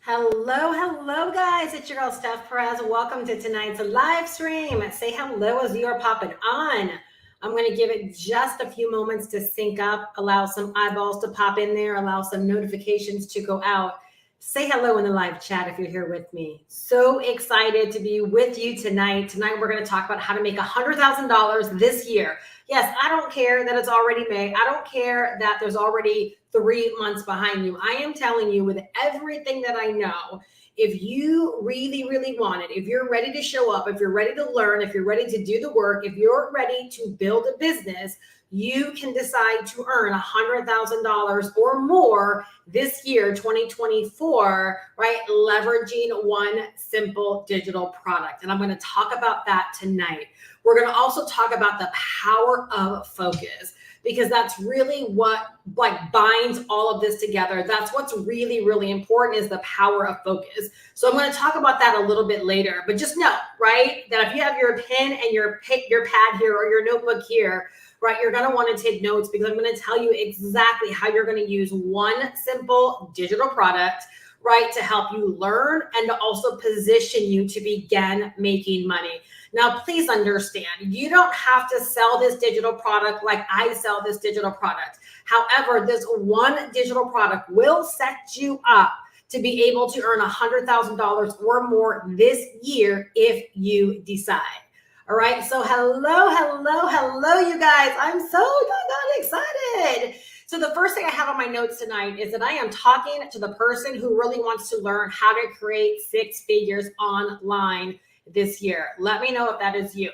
Hello, guys. It's your girl, Steph Perez. Welcome to tonight's live stream. Say hello as you are popping on. I'm going to give it just a few moments to sync up, allow some eyeballs to pop in there, allow some notifications to go out. Say hello in the live chat if you're here with me. So excited to be with you tonight. Tonight, we're going to talk about how to make $100,000 this year. Yes, I don't care that it's already May. I don't care that there's already 3 months behind you. I am telling you with everything that I know, if you really want it, if you're ready to show up, if you're ready to learn, if you're ready to do the work, if you're ready to build a business, you can decide to earn $100,000 or more this year, 2024, right? Leveraging one simple digital product. And I'm going to talk about that tonight. We're going to also talk about the power of focus, because that's really what binds all of this together. That's what's really important, is the power of focus. So I'm going to talk about that a little bit later, but just know, right, that if you have your pen and your pad here or your notebook here, right, you're going to want to take notes, because I'm going to tell you exactly how you're going to use one simple digital product, right, to help you learn and to also position you to begin making money. Now, please understand, you don't have to sell this digital product like I sell this digital product. However, this one digital product will set you up to be able to earn $100,000 or more this year if you decide. All right. So hello, you guys. I'm so doggone excited. So the first thing I have on my notes tonight is that I am talking to the person who really wants to learn how to create 6 figures online this year. Let me know if that is you.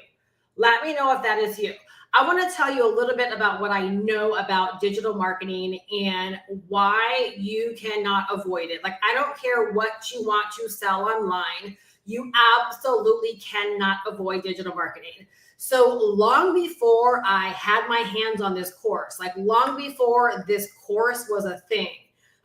Let me know if that is you. I want to tell you a little bit about what I know about digital marketing and why you cannot avoid it. Like, I don't care what you want to sell online. You absolutely cannot avoid digital marketing. So long before I had my hands on this course, like long before this course was a thing,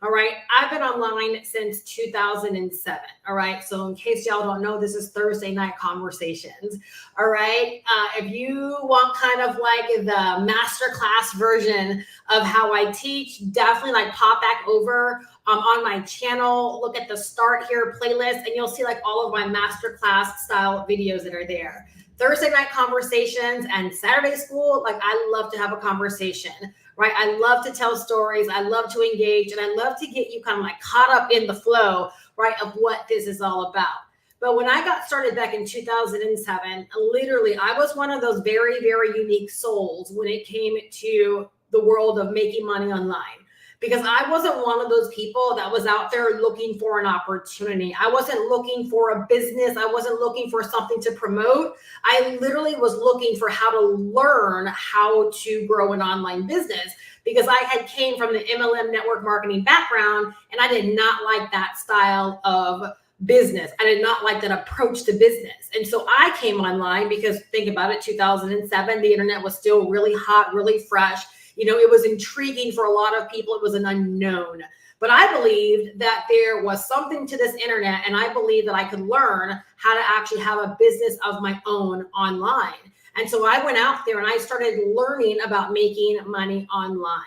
all right, I've been online since 2007. All right. So in case y'all don't know, this is Thursday Night Conversations. All right. If you want kind of like the masterclass version of how I teach, definitely like pop back over on my channel. Look at the Start Here playlist, and you'll see like all of my masterclass style videos that are there. Thursday Night Conversations and Saturday School, like I love to have a conversation, right? I love to tell stories. I love to engage, and I love to get you kind of like caught up in the flow, right, of what this is all about. But when I got started back in 2007, literally, I was one of those very unique souls when it came to the world of making money online. Because I wasn't one of those people that was out there looking for an opportunity. I wasn't looking for a business. I wasn't looking for something to promote. I literally was looking for how to learn how to grow an online business, because I had came from the MLM network marketing background, and I did not like that style of business. I did not like that approach to business. And so I came online because, think about it, 2007, the internet was still really hot, really fresh. You know, it was intriguing for a lot of people. It was an unknown. But I believed that there was something to this internet, and I believed that I could learn how to actually have a business of my own online. And so I went out there and I started learning about making money online.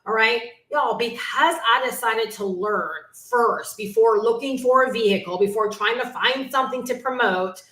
All right, y'all, because I decided to learn first before looking for a vehicle, before trying to find something to promote.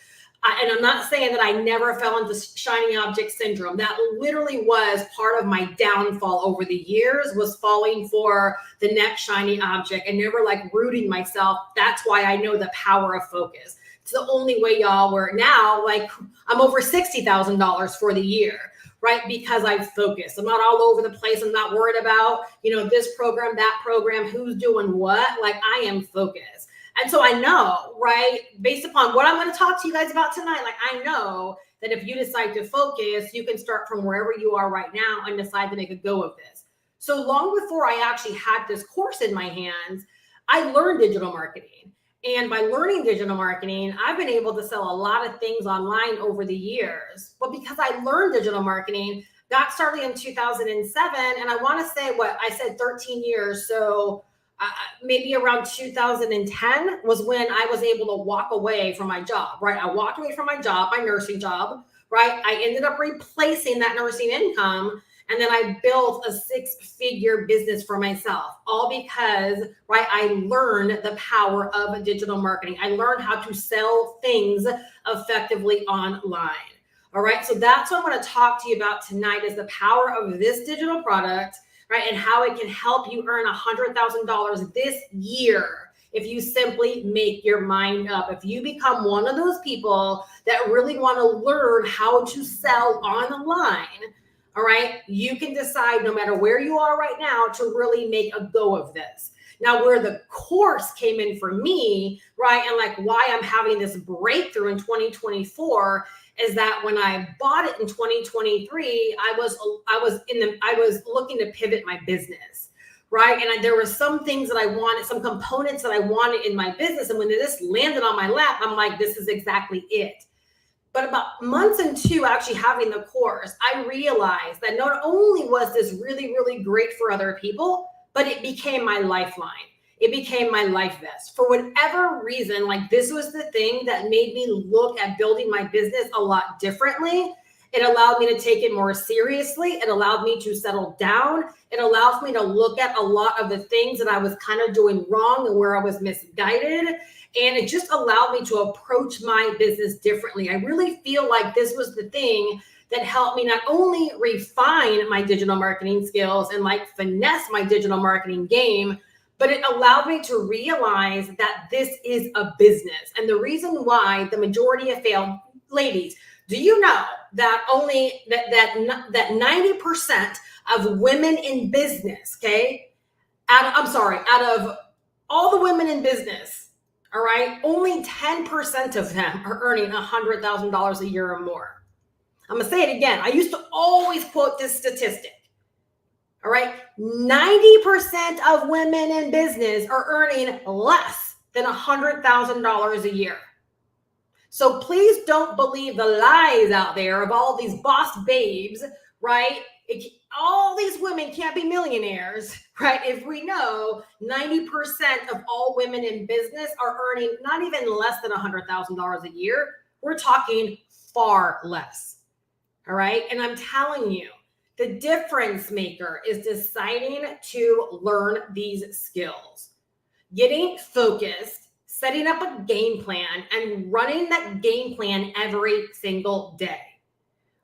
And I'm not saying that I never fell into shiny object syndrome. That literally was part of my downfall over the years, was falling for the next shiny object and never like rooting myself. That's why I know the power of focus. It's the only way, y'all, where now like I'm over $60,000 for the year, right? Because I focus. I'm not all over the place. I'm not worried about, this program, that program, who's doing what. Like, I am focused. And so I know, right, based upon what I'm going to talk to you guys about tonight, like I know that if you decide to focus, you can start from wherever you are right now and decide to make a go of this. So long before I actually had this course in my hands, I learned digital marketing. And by learning digital marketing, I've been able to sell a lot of things online over the years. But because I learned digital marketing, got started in 2007, and I want to say what I said, 13 years. So maybe around 2010 was when I was able to walk away from my job, right? I walked away from my job, my nursing job, right? I ended up replacing that nursing income And then I built a 6-figure business for myself, all because, right, I learned the power of digital marketing. I learned how to sell things effectively online. All right, so that's what I'm going to talk to you about tonight, is the power of this digital product, right, and how it can help you earn $100,000 this year if you simply make your mind up. If you become one of those people that really want to learn how to sell online, all right, you can decide, no matter where you are right now, to really make a go of this. Now, where the course came in for me, right, and like why I'm having this breakthrough in 2024 is that when I bought it in 2023, I was looking to pivot my business, right? And there were some things that I wanted, some components that I wanted in my business. And when this landed on my lap, I'm like, this is exactly it. But about months into actually having the course, I realized that not only was this really, really great for other people, but it became my lifeline. It became my life vest. For whatever reason, like this was the thing that made me look at building my business a lot differently. It allowed me to take it more seriously. It allowed me to settle down. It allows me to look at a lot of the things that I was kind of doing wrong and where I was misguided. And it just allowed me to approach my business differently. I really feel like this was the thing that helped me not only refine my digital marketing skills and like finesse my digital marketing game, but it allowed me to realize that this is a business. And the reason why the majority of failed, ladies, do you know that only that 90% of women in business, okay, out of all the women in business, all right, only 10% of them are earning $100,000 a year or more. I'm gonna say it again. I used to always quote this statistic. All right, 90% of women in business are earning less than $100,000 a year. So please don't believe the lies out there of all these boss babes, right? All these women can't be millionaires, right? If we know 90% of all women in business are earning not even less than $100,000 a year, we're talking far less, all right? And I'm telling you, the difference maker is deciding to learn these skills, getting focused, setting up a game plan, and running that game plan every single day.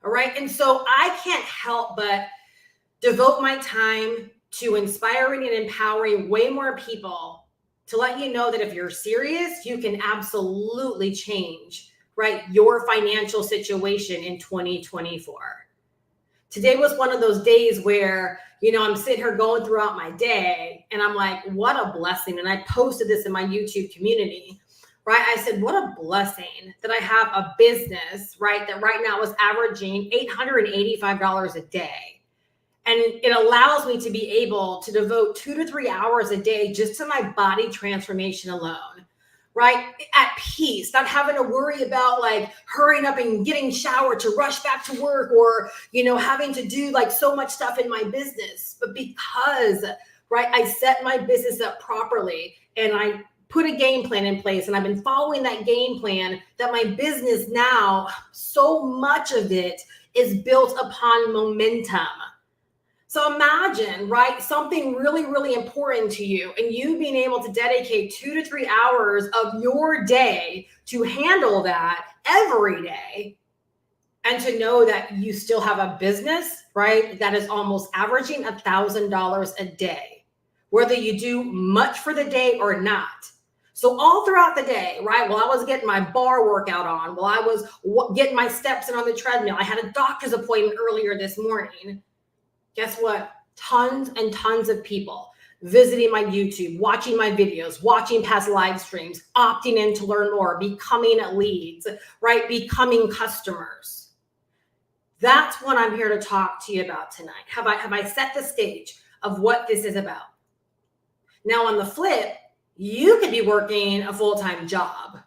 All right. And so I can't help but devote my time to inspiring and empowering way more people to let you know that if you're serious, you can absolutely change, right, your financial situation in 2024. Today was one of those days where, you know, I'm sitting here going throughout my day and I'm like, what a blessing. And I posted this in my YouTube community, right? I said, what a blessing that I have a business, right, that right now is averaging $885 a day. And it allows me to be able to devote 2 to 3 hours a day just to my body transformation alone, right? At peace, not having to worry about like hurrying up and getting showered to rush back to work, or, you know, having to do like so much stuff in my business. But because, right, I set my business up properly and I put a game plan in place and I've been following that game plan, that my business now, so much of it is built upon momentum. So imagine, right, something really, really important to you and you being able to dedicate 2 to 3 hours of your day to handle that every day, and to know that you still have a business, right, that is almost averaging $1,000 a day, whether you do much for the day or not. So all throughout the day, right, while I was getting my bar workout on, while I was getting my steps in on the treadmill, I had a doctor's appointment earlier this morning. Guess what? Tons and tons of people visiting my YouTube, watching my videos, watching past live streams, opting in to learn more, becoming leads, right? Becoming customers. That's what I'm here to talk to you about tonight. Have I set the stage of what this is about? Now, on the flip, you could be working a full-time job,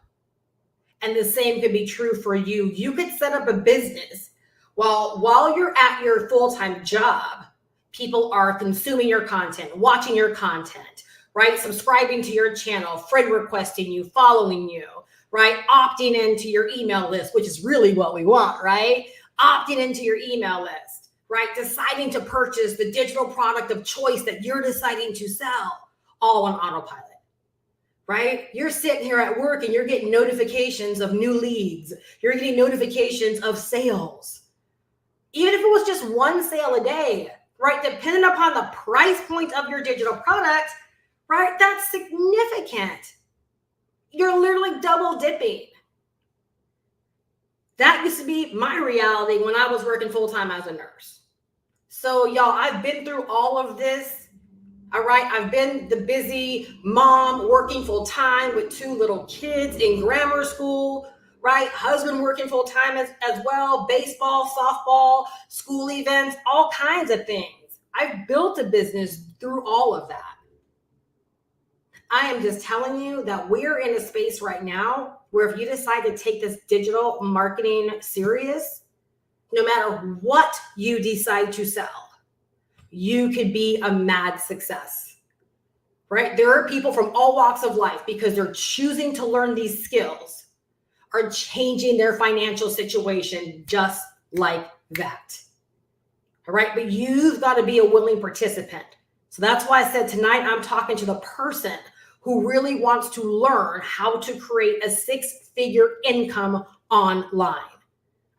and the same could be true for you. You could set up a business while you're at your full-time job. People are consuming your content, watching your content, right? Subscribing to your channel, friend requesting you, following you, right? Opting into your email list, which is really what we want, right? Opting into your email list. right? Deciding to purchase the digital product of choice that you're deciding to sell, all on autopilot, right? You're sitting here at work and you're getting notifications of new leads. You're getting notifications of sales. Even if it was just one sale a day, right? Depending upon the price point of your digital product, right? That's significant. You're literally double dipping. That used to be my reality when I was working full-time as a nurse. So y'all, I've been through all of this. All right. I've been the busy mom working full-time with 2 little kids in grammar school, right? Husband working full-time as well, baseball, softball, school events, all kinds of things. I've built a business through all of that. I am just telling you that we're in a space right now where if you decide to take this digital marketing serious, no matter what you decide to sell, you could be a mad success, right? There are people from all walks of life, because they're choosing to learn these skills, are changing their financial situation just like that. All right. But you've got to be a willing participant. So that's why I said tonight I'm talking to the person who really wants to learn how to create a 6-figure income online.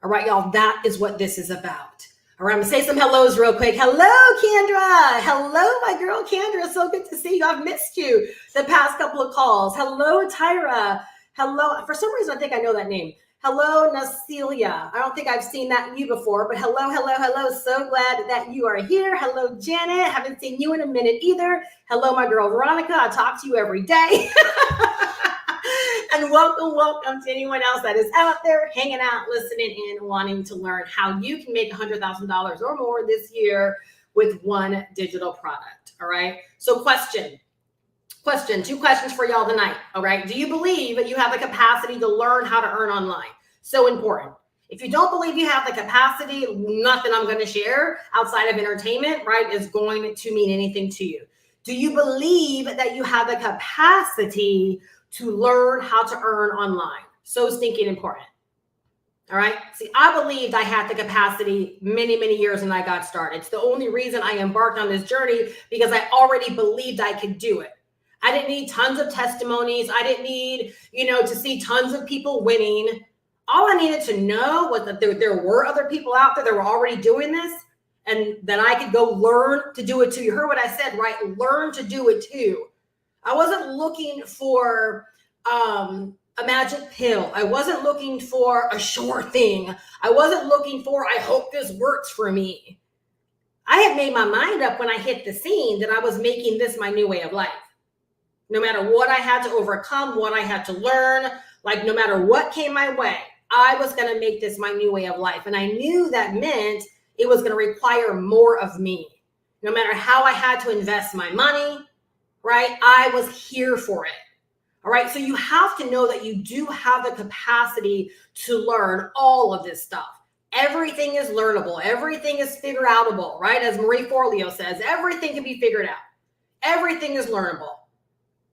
All right, y'all, that is what this is about. All right, I'm gonna say some hellos real quick. Hello, Kendra. Hello, my girl, Kendra. So good to see you. I've missed you the past couple of calls. Hello, Tyra. Hello. For some reason, I think I know that name. Hello, Nasilia. I don't think I've seen that you before, but hello, hello, hello. So glad that you are here. Hello, Janet. Haven't seen you in a minute either. Hello, my girl, Veronica. I talk to you every day. And welcome to anyone else that is out there hanging out, listening in, wanting to learn how you can make $100,000 or more this year with one digital product. All right. So question, 2 questions for y'all tonight. All right. Do you believe that you have the capacity to learn how to earn online? So important. If you don't believe you have the capacity, nothing I'm going to share outside of entertainment, right, is going to mean anything to you. Do you believe that you have the capacity to learn how to earn online? So stinking important. All right. See, I believed I had the capacity many, many years when I got started. It's the only reason I embarked on this journey, because I already believed I could do it. I didn't need tons of testimonies. I didn't need, to see tons of people winning. All I needed to know was that there were other people out there that were already doing this, and that I could go learn to do it too. You heard what I said, right? Learn to do it too. I wasn't looking for a magic pill. I wasn't looking for a sure thing. I wasn't looking for, I hope this works for me. I had made my mind up when I hit the scene that I was making this my new way of life. No matter what I had to overcome, what I had to learn, like no matter what came my way, I was going to make this my new way of life. And I knew that meant it was going to require more of me. No matter how I had to invest my money, right? I was here for it. All right. So you have to know that you do have the capacity to learn all of this stuff. Everything is learnable. Everything is figure outable, right? As Marie Forleo says, everything can be figured out. Everything is learnable.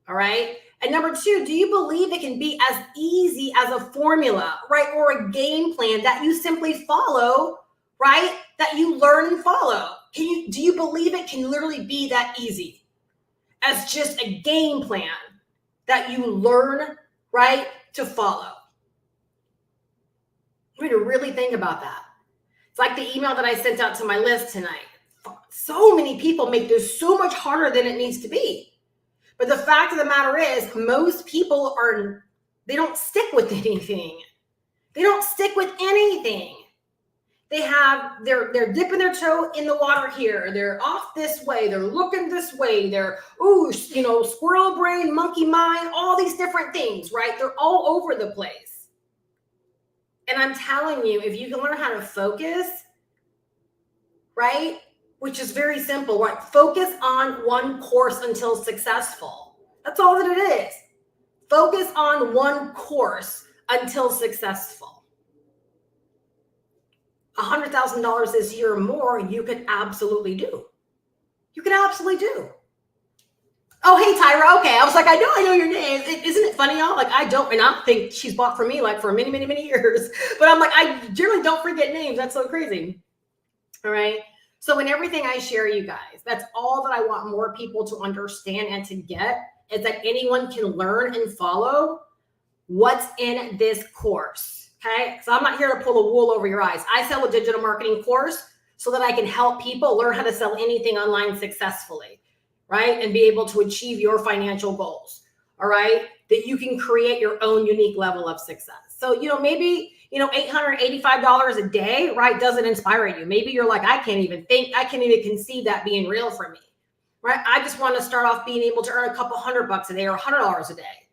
All right. And number 2, do you believe it can be as easy as a formula, right? Or a game plan that you simply follow, right? That you learn and follow. Do you believe it can literally be that easy as just a game plan that you learn, right, to follow? You need to really think about that. It's like the email that I sent out to my list tonight. So many people make this so much harder than it needs to be. But the fact of the matter is, most people they don't stick with anything. They don't stick with anything. They're dipping their toe in the water here. They're off this way. They're looking this way. They're, squirrel brain, monkey mind, all these different things, right? They're all over the place. And I'm telling you, if you can learn how to focus, right? Which is very simple, right? Focus on one course until successful. That's all that it is. Focus on one course until successful. $100,000 this year or more, you could absolutely do. You could absolutely do. Oh, hey, Tyra. Okay. I was like, I know your name. Isn't it funny, y'all? Like, I don't think she's bought for me like for many, many, many years. But I'm like, I generally don't forget names. That's so crazy. All right. So in everything I share, you guys, that's all that I want more people to understand and to get, is that anyone can learn and follow what's in this course. Okay. So I'm not here to pull the wool over your eyes. I sell a digital marketing course so that I can help people learn how to sell anything online successfully, right? And be able to achieve your financial goals. All right. That you can create your own unique level of success. So, maybe, $885 a day, right, doesn't inspire you. Maybe you're like, I can't even conceive that being real for me, right? I just want to start off being able to earn a couple $100 a day or $100 a day,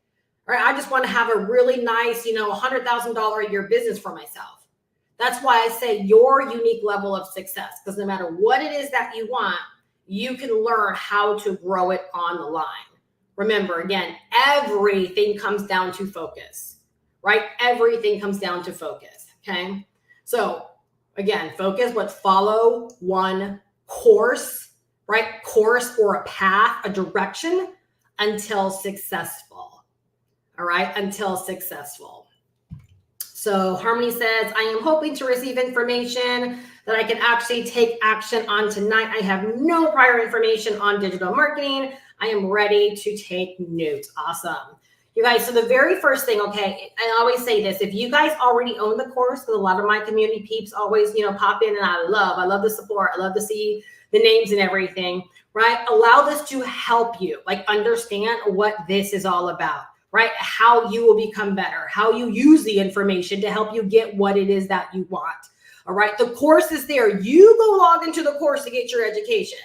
right? I just want to have a really nice, $100,000 a year business for myself. That's why I say your unique level of success, because no matter what it is that you want, you can learn how to grow it on the line. Remember, again, everything comes down to focus, right? Everything comes down to focus, okay? So again, focus, but follow one course, right? Course or a path, a direction until successful, all right? Until successful. So Harmony says, I am hoping to receive information that I can actually take action on tonight. I have no prior information on digital marketing. I am ready to take notes. Awesome. You guys, so the very first thing, okay, I always say this, if you guys already own the course, because a lot of my community peeps always, pop in, and I love the support. I love to see the names and everything, right? Allow this to help you, like, understand what this is all about, right? How you will become better, how you use the information to help you get what it is that you want. All right. The course is there. You go log into the course to get your education.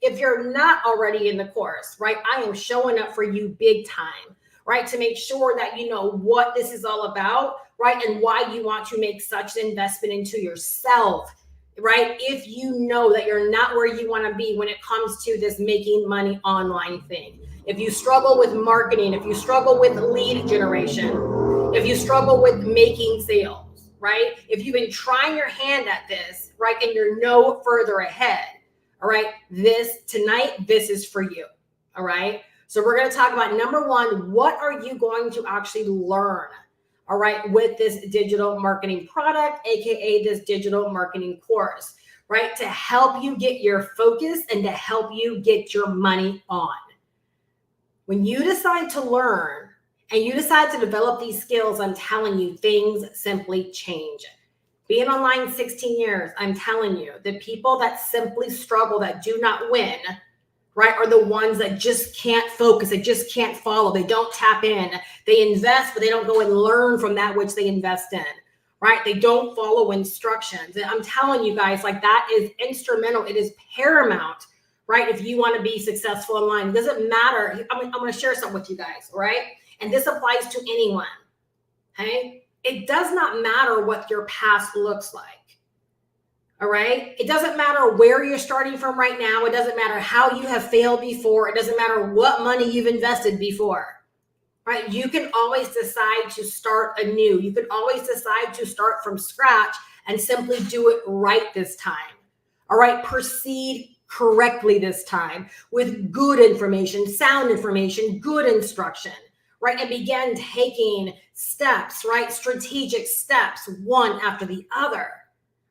If you're not already in the course, right, I am showing up for you big time, right, to make sure that you know what this is all about, right, and why you want to make such an investment into yourself, right, if you know that you're not where you want to be when it comes to this making money online thing. If you struggle with marketing, if you struggle with lead generation, if you struggle with making sales, right, if you've been trying your hand at this, right, and you're no further ahead, all right, this is for you. All right. So we're going to talk about number one, what are you going to actually learn? All right, with this digital marketing product, AKA this digital marketing course, right? To help you get your focus and to help you get your money on. When you decide to learn and you decide to develop these skills, I'm telling you, things simply change. Being online 16 years, I'm telling you, the people that simply struggle, that do not win, right, are the ones that just can't focus. They just can't follow. They don't tap in. They invest, but they don't go and learn from that which they invest in, right? They don't follow instructions. And I'm telling you guys, like, that is instrumental. It is paramount, right? If you want to be successful online, it doesn't matter. I'm going to share something with you guys, all right? And this applies to anyone, okay? It does not matter what your past looks like. All right. It doesn't matter where you're starting from right now. It doesn't matter how you have failed before. It doesn't matter what money you've invested before. Right. You can always decide to start anew. You can always decide to start from scratch and simply do it right this time. All right. Proceed correctly this time with good information, sound information, good instruction. Right. And begin taking steps, right? Strategic steps, one after the other.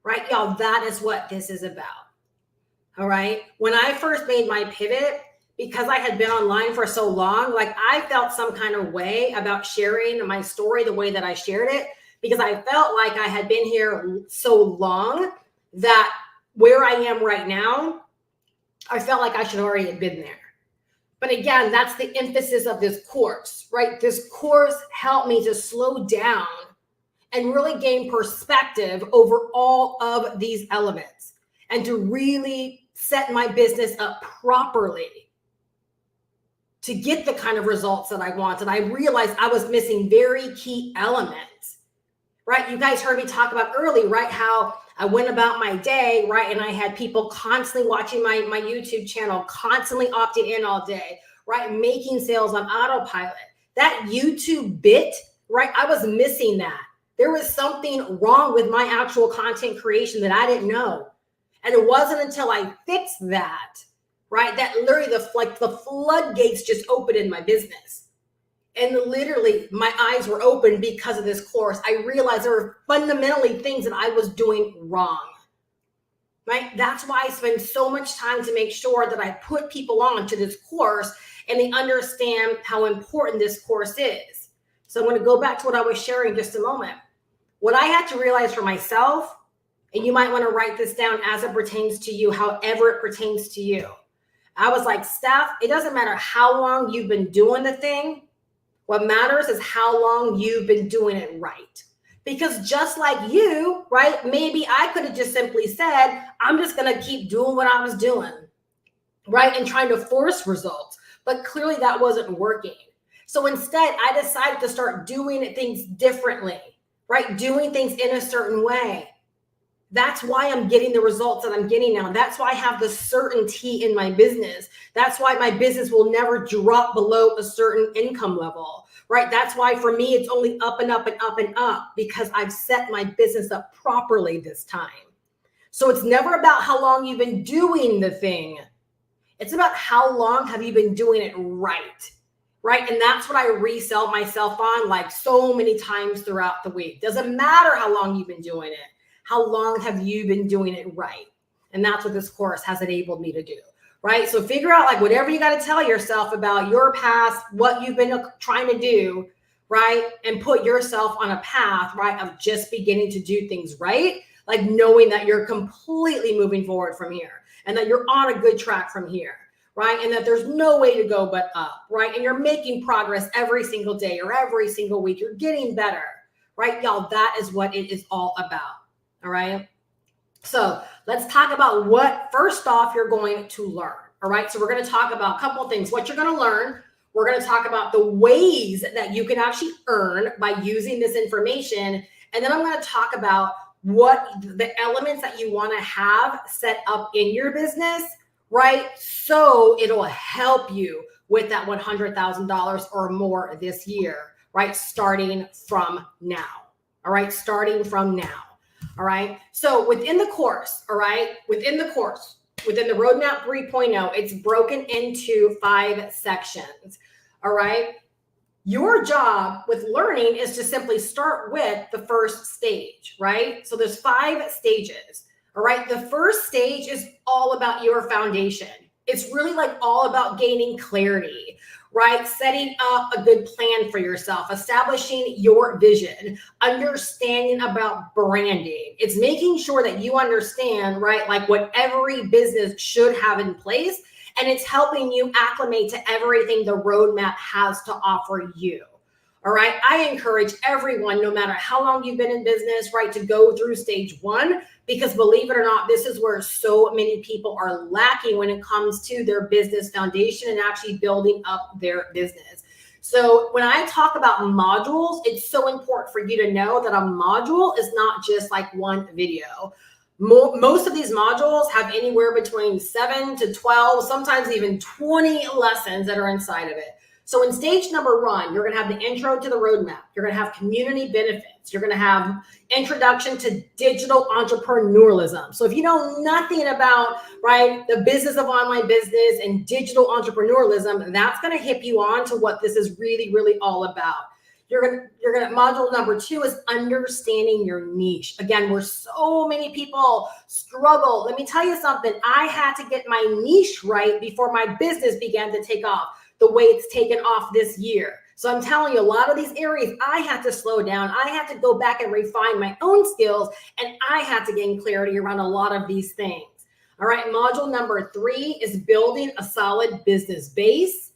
Right, y'all, that is what this is about. All right. When I first made my pivot, because I had been online for so long, like, I felt some kind of way about sharing my story the way that I shared it, because I felt like I had been here so long that where I am right now, I felt like I should already have been there. But again, that's the emphasis of this course, right? This course helped me to slow down and really gain perspective over all of these elements and to really set my business up properly to get the kind of results that I want. And I realized I was missing very key elements, right? You guys heard me talk about early, right? How I went about my day, right? And I had people constantly watching my YouTube channel, constantly opting in all day, right? Making sales on autopilot. That YouTube bit, right? I was missing that. There was something wrong with my actual content creation that I didn't know. And it wasn't until I fixed that, right, that literally the floodgates just opened in my business. And literally my eyes were open because of this course. I realized there were fundamentally things that I was doing wrong. right? That's why I spend so much time to make sure that I put people on to this course and they understand how important this course is. So I'm going to go back to what I was sharing just a moment. What I had to realize for myself, and you might want to write this down as it pertains to you, however it pertains to you. I was like, Steph, it doesn't matter how long you've been doing the thing. What matters is how long you've been doing it right. Because just like you, right, maybe I could have just simply said, I'm just going to keep doing what I was doing, right, and trying to force results. But clearly that wasn't working. So instead, I decided to start doing things differently, right, doing things in a certain way. That's why I'm getting the results that I'm getting now. That's why I have the certainty in my business. That's why my business will never drop below a certain income level, right? That's why for me, it's only up and up and up and up because I've set my business up properly this time. So it's never about how long you've been doing the thing. It's about how long have you been doing it right? Right. And that's what I resell myself on like so many times throughout the week. Doesn't matter how long you've been doing it. How long have you been doing it right? And that's what this course has enabled me to do, right? So figure out like whatever you got to tell yourself about your past, what you've been trying to do, right? And put yourself on a path, right, of just beginning to do things right, like knowing that you're completely moving forward from here and that you're on a good track from here, right? And that there's no way to go but up, right? And you're making progress every single day or every single week. You're getting better, right? Y'all, that is what it is all about. All right. So let's talk about what first off you're going to learn. All right. So we're going to talk about a couple of things, what you're going to learn. We're going to talk about the ways that you can actually earn by using this information. And then I'm going to talk about what the elements that you want to have set up in your business, right? So it'll help you with that $100,000 or more this year, right? Starting from now. All right. Starting from now. All right. So within the course, all right, within the Roadmap 3.0, it's broken into 5 sections. All right. Your job with learning is to simply start with the first stage, right? So there's 5 stages. All right. The first stage is all about your foundation. It's really like all about gaining clarity, right? Setting up a good plan for yourself, establishing your vision, understanding about branding. It's making sure that you understand, right, like what every business should have in place. And it's helping you acclimate to everything the roadmap has to offer you. All right. I encourage everyone, no matter how long you've been in business, right, to go through stage 1, because believe it or not, this is where so many people are lacking when it comes to their business foundation and actually building up their business. So when I talk about modules, it's so important for you to know that a module is not just like one video. Most of these modules have anywhere between 7 to 12, sometimes even 20 lessons that are inside of it. So in stage number 1, you're going to have the intro to the roadmap. You're going to have community benefits. You're going to have introduction to digital entrepreneurialism. So if you know nothing about, right, the business of online business and digital entrepreneurialism, that's going to hip you on to what this is really, really all about. Module number 2 is understanding your niche. Again, where so many people struggle. Let me tell you something. I had to get my niche right before my business began to take off the way it's taken off this year. So I'm telling you, a lot of these areas, I had to slow down. I had to go back and refine my own skills, and I had to gain clarity around a lot of these things. All right, module number 3 is building a solid business base.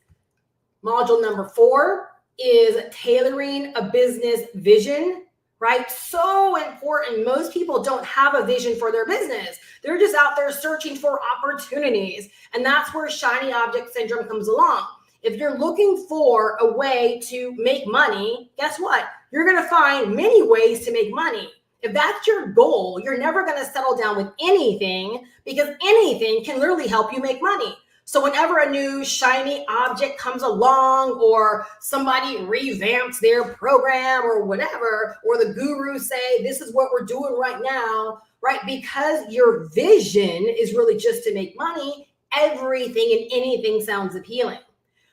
Module number 4 is tailoring a business vision, right? So important. Most people don't have a vision for their business. They're just out there searching for opportunities. And that's where shiny object syndrome comes along. If you're looking for a way to make money, guess what? You're going to find many ways to make money. If that's your goal, you're never going to settle down with anything because anything can literally help you make money. So whenever a new shiny object comes along or somebody revamps their program or whatever, or the gurus say, this is what we're doing right now, right? Because your vision is really just to make money, everything and anything sounds appealing.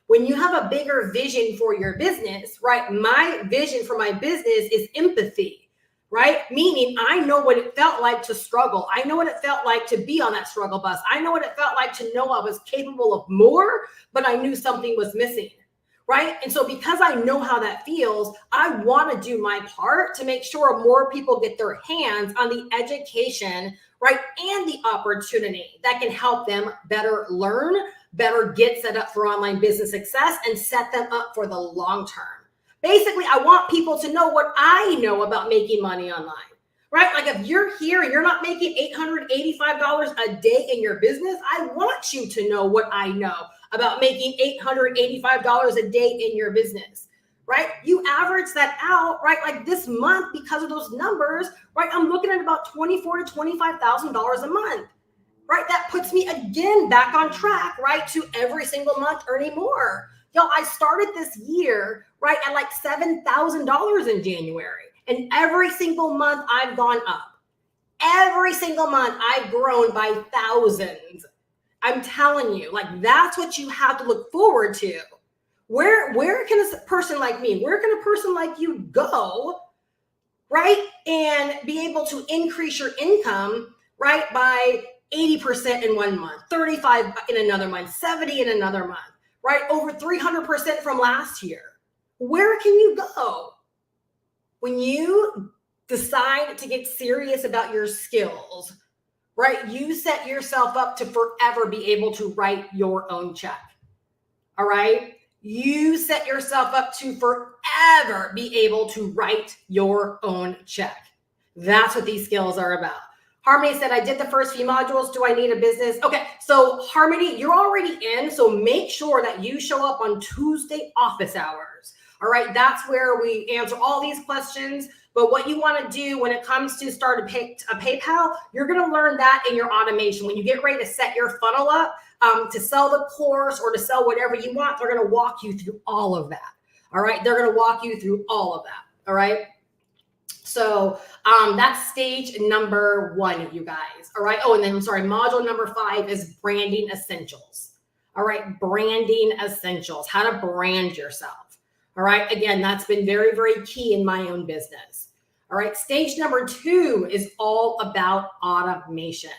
When you have a bigger vision for your business, right? My vision for my business is empathy, right? Meaning I know what it felt like to struggle. I know what it felt like to be on that struggle bus. I know what it felt like to know I was capable of more, but I knew something was missing, right? And so because I know how that feels, I want to do my part to make sure more people get their hands on the education, right? And the opportunity that can help them better learn, better get set up for online business success, and set them up for the long term. Basically, I want people to know what I know about making money online, right? Like if you're here and you're not making $885 a day in your business, I want you to know what I know about making $885 a day in your business, right? You average that out, right? Like this month, because of those numbers, right? I'm looking at about $24,000 to $25,000 a month, right? That puts me again back on track, right? To every single month earning more. Y'all, I started this year, right, at like $7,000 in January. And every single month I've gone up. Every single month I've grown by thousands. I'm telling you, like that's what you have to look forward to. Where can a person like me, where can a person like you go, right, and be able to increase your income, right, by 80% in 1 month, 35 in another month, 70 in another month, right, over 300% from last year? Where can you go when you decide to get serious about your skills, right? You set yourself up to forever be able to write your own check, all right? You set yourself up to forever be able to write your own check. That's what these skills are about. Harmony said, I did the first few modules. Do I need a business? Okay, so Harmony, you're already in, so make sure that you show up on Tuesday office hours. All right, that's where we answer all these questions. But what you want to do when it comes to start a PayPal, you're going to learn that in your automation. When you get ready to set your funnel up to sell the course or to sell whatever you want, they're going to walk you through all of that. All right, they're going to walk you through all of that. All right. So that's stage number 1, you guys. All right. Oh, and then I'm sorry, module number 5 is branding essentials. All right. Branding essentials, how to brand yourself. All right. Again, that's been very, very key in my own business. All right. Stage number 2 is all about automation.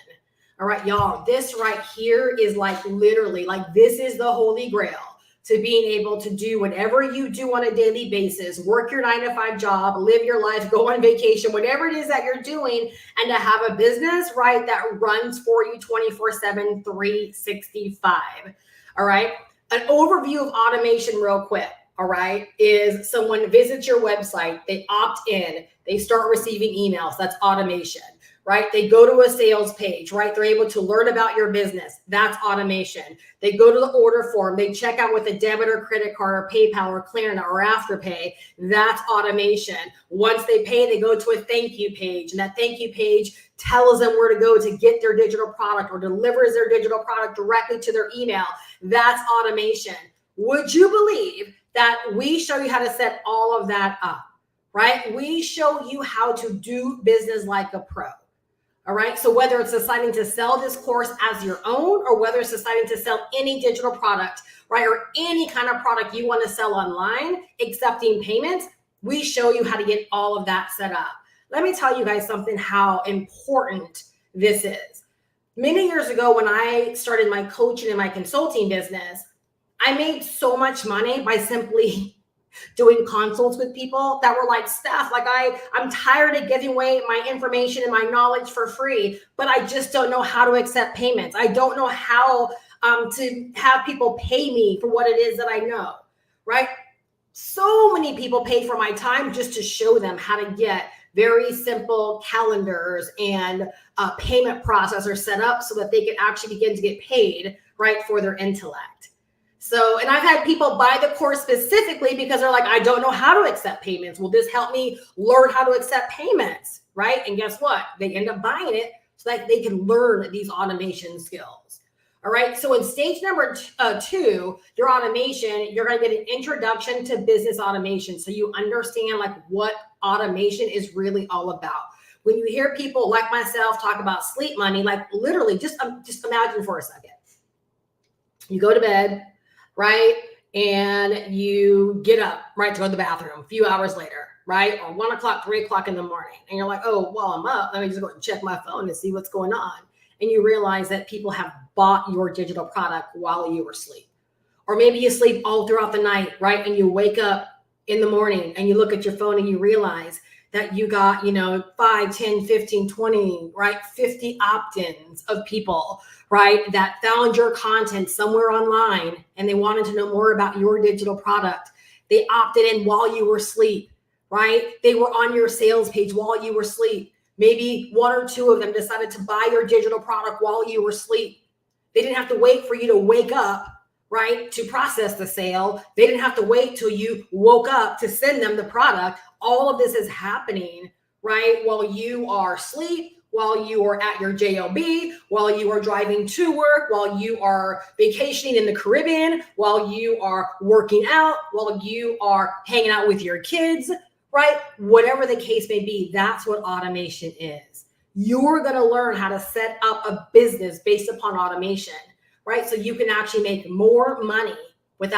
All right, y'all, this right here is like literally like this is the holy grail to being able to do whatever you do on a daily basis, work your 9-to-5 job, live your life, go on vacation, whatever it is that you're doing, and to have a business, right, that runs for you 24/7, 365. All right. An overview of automation real quick. All right, is someone visits your website, they opt in, they start receiving emails. That's automation, right? They go to a sales page, right? They're able to learn about your business. That's automation. They go to the order form, they check out with a debit or credit card or PayPal or Klarna or Afterpay. That's automation. Once they pay, they go to a thank you page, and that thank you page tells them where to go to get their digital product or delivers their digital product directly to their email. That's automation. Would you believe that we show you how to set all of that up, right? We show you how to do business like a pro, all right? So whether it's deciding to sell this course as your own or whether it's deciding to sell any digital product, right, or any kind of product you want to sell online, accepting payments, we show you how to get all of that set up. Let me tell you guys something, how important this is. Many years ago when I started my coaching and my consulting business, I made so much money by simply doing consults with people that were like, Steph, like I'm tired of giving away my information and my knowledge for free, but I just don't know how to accept payments. I don't know how to have people pay me for what it is that I know, right? So many people pay for my time just to show them how to get very simple calendars and payment processors set up so that they can actually begin to get paid, right, for their intellect. So, and I've had people buy the course specifically because they're like, I don't know how to accept payments. Will this help me learn how to accept payments, right? And guess what? They end up buying it so that they can learn these automation skills. All right. So in stage number 2, your automation, you're going to get an introduction to business automation. So you understand like what automation is really all about. When you hear people like myself talk about sleep money, like literally just imagine for a second. You go to bed, right? And you get up, right, to go to the bathroom a few hours later, right? Or 1 o'clock, 3 o'clock in the morning. And you're like, oh, while I'm up, let me just go and check my phone and see what's going on. And you realize that people have bought your digital product while you were asleep. Or maybe you sleep all throughout the night, right? And you wake up in the morning and you look at your phone and you realize that you got, 5, 10, 15, 20, right? 50 opt-ins of people, right? That found your content somewhere online and they wanted to know more about your digital product. They opted in while you were asleep, right? They were on your sales page while you were asleep. Maybe 1 or 2 of them decided to buy your digital product while you were asleep. They didn't have to wait for you to wake up, right, to process the sale. They didn't have to wait till you woke up to send them the product. All of this is happening, right, while you are asleep, while you are at your job, while you are driving to work, while you are vacationing in the Caribbean, while you are working out, while you are hanging out with your kids, right? Whatever the case may be, that's what automation is. You're going to learn how to set up a business based upon automation, right? So you can actually make more money with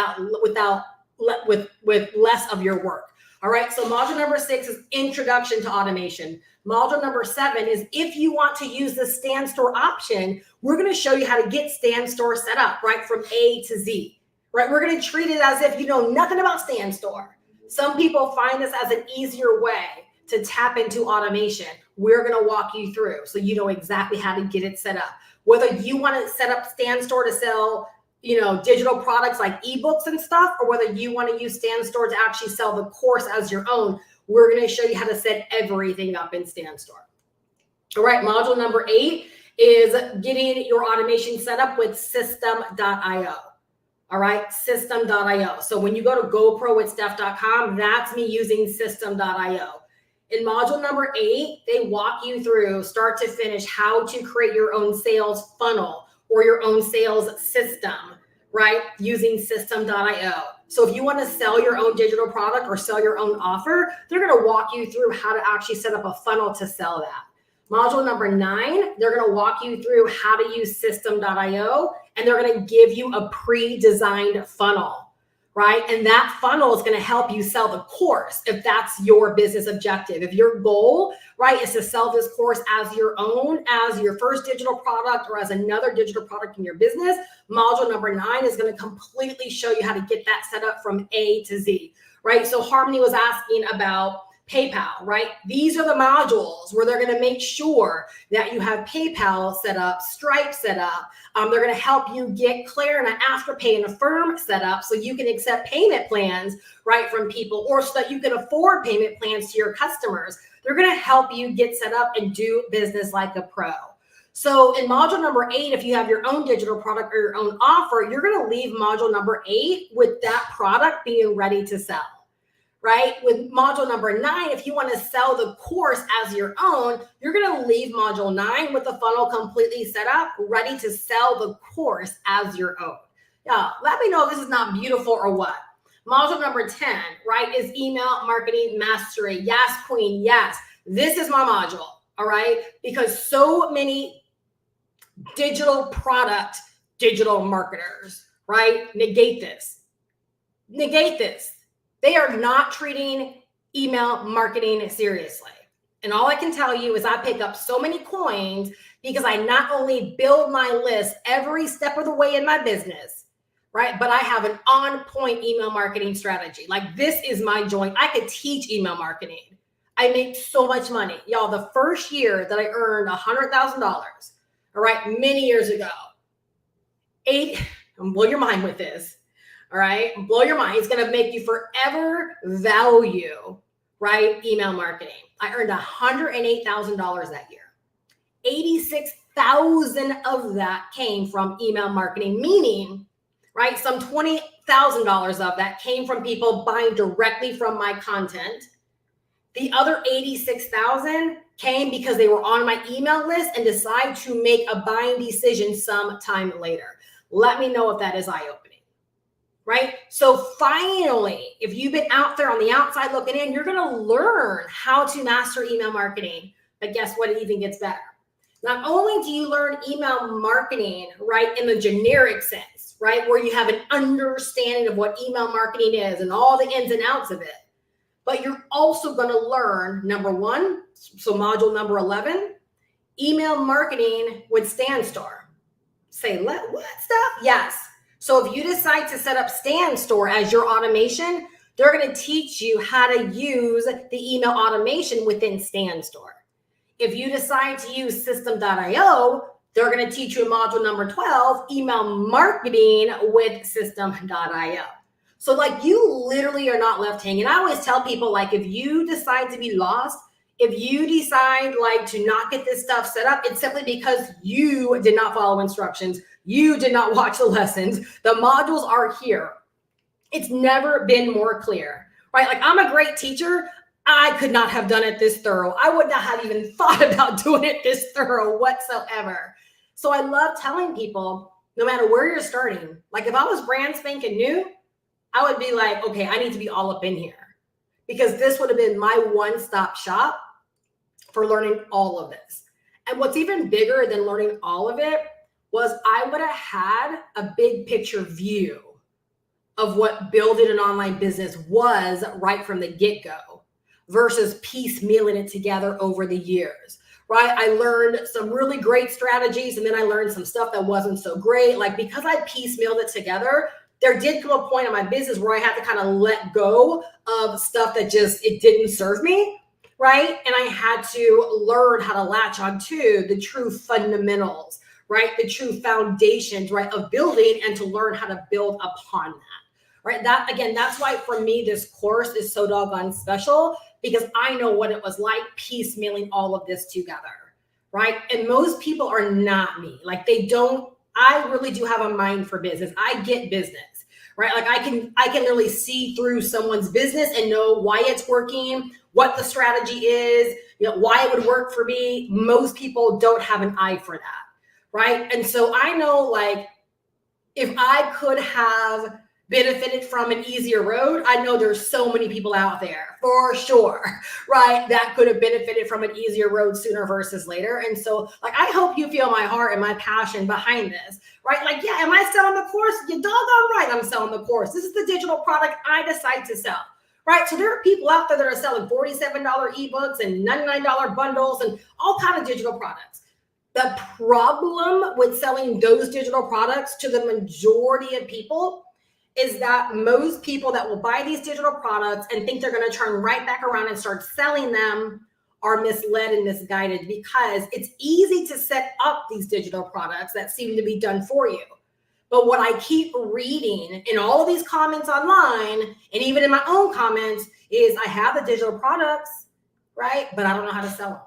less of your work. All right. So module number 6 is introduction to automation. Module number 7 is if you want to use the Stand Store option, we're going to show you how to get Stand Store set up, right? From A to Z, right? We're going to treat it as if you know nothing about Stand Store. Some people find this as an easier way to tap into automation. We're going to walk you through so you know exactly how to get it set up. Whether you want to set up Stand Store to sell, digital products like ebooks and stuff, or whether you want to use Stand Store to actually sell the course as your own, we're going to show you how to set everything up in Stand Store. All right, module number 8 is getting your automation set up with system.io. All right, system.io. So when you go to GoProWithSteph.com, that's me using system.io. In module number 8, they walk you through start to finish how to create your own sales funnel or your own sales system, right? Using system.io. So if you want to sell your own digital product or sell your own offer, they're going to walk you through how to actually set up a funnel to sell that. Module number 9, they're going to walk you through how to use system.io, and they're going to give you a pre-designed funnel, right? And that funnel is going to help you sell the course if that's your business objective. If your goal, right, is to sell this course as your own, as your first digital product or as another digital product in your business, module number 9 is going to completely show you how to get that set up from A to Z, right? So Harmony was asking about PayPal, right? These are the modules where they're going to make sure that you have PayPal set up, Stripe set up. They're going to help you get Klarna, Afterpay, and Affirm set up so you can accept payment plans, right, from people, or so that you can afford payment plans to your customers. They're going to help you get set up and do business like a pro. So in module number 8, if you have your own digital product or your own offer, you're going to leave module number 8 with that product being ready to sell. Right? With module number 9, if you want to sell the course as your own, you're going to leave module 9 with the funnel completely set up, ready to sell the course as your own. Yeah, let me know if this is not beautiful or what. Module number 10, right, is email marketing mastery. Yes, queen, yes. This is my module, all right? Because so many digital marketers, right, negate this. They are not treating email marketing seriously. And all I can tell you is I pick up so many coins because I not only build my list every step of the way in my business, right? But I have an on-point email marketing strategy. Like, this is my joint. I could teach email marketing. I make so much money. Y'all, the first year that I earned $100,000, all right, many years ago, I'm blow your mind with this. All right, blow your mind. It's going to make you forever value, right, email marketing. I earned $108,000 that year. 86,000 of that came from email marketing, meaning, right, some $20,000 of that came from people buying directly from my content. The other 86,000 came because they were on my email list and decided to make a buying decision sometime later. Let me know if that is eye-opening. Right? So finally, if you've been out there on the outside looking in, you're going to learn how to master email marketing. But guess what? It even gets better. Not only do you learn email marketing, right, in the generic sense, right, where you have an understanding of what email marketing is and all the ins and outs of it, But you're also going to learn, number one, so module number 11, email marketing with StanStore. Say, what stuff? Yes. So if you decide to set up StanStore as your automation, they're going to teach you how to use the email automation within StanStore. If you decide to use System.io, they're going to teach you in module number 12, email marketing with System.io. So like you literally are not left hanging. I always tell people, like, if you decide to be lost, if you decide like to not get this stuff set up, it's simply because you did not follow instructions. You did not watch the lessons. The modules are here. It's never been more clear, right? Like, I'm a great teacher. I could not have done it this thorough. I would not have even thought about doing it this thorough whatsoever. So I love telling people, no matter where you're starting, like if I was brand spanking new, I would be like, okay, I need to be all up in here, because this would have been my one-stop shop for learning all of this. And what's even bigger than learning all of it was I would have had a big picture view of what building an online business was right from the get-go versus piecemealing it together over the years, right? I learned some really great strategies, and then I learned some stuff that wasn't so great. Like, because I piecemealed it together, there did come a point in my business where I had to kind of let go of stuff that just, it didn't serve me, right? And I had to learn how to latch onto the true fundamentals, right? The true foundations, right, of building, and to learn how to build upon that, right? That, again, that's why for me, this course is so doggone special, because I know what it was like piecemealing all of this together, right? And most people are not me. Like, they don't, I really do have a mind for business. I get business, right? Like, I can literally see through someone's business and know why it's working, what the strategy is, you know, why it would work for me. Most people don't have an eye for that, right? And so I know, like, if I could have benefited from an easier road, I know there's so many people out there for sure, right, that could have benefited from an easier road sooner versus later. And so, like, I hope you feel my heart and my passion behind this, right? Like, yeah, am I selling the course? You're doggone right, I'm selling the course. This is the digital product I decide to sell, right? So there are people out there that are selling $47 ebooks and $99 bundles and all kinds of digital products. The problem with selling those digital products to the majority of people is that most people that will buy these digital products and think they're going to turn right back around and start selling them are misled and misguided, because it's easy to set up these digital products that seem to be done for you. But what I keep reading in all of these comments online, and even in my own comments, is I have the digital products, right? But I don't know how to sell them.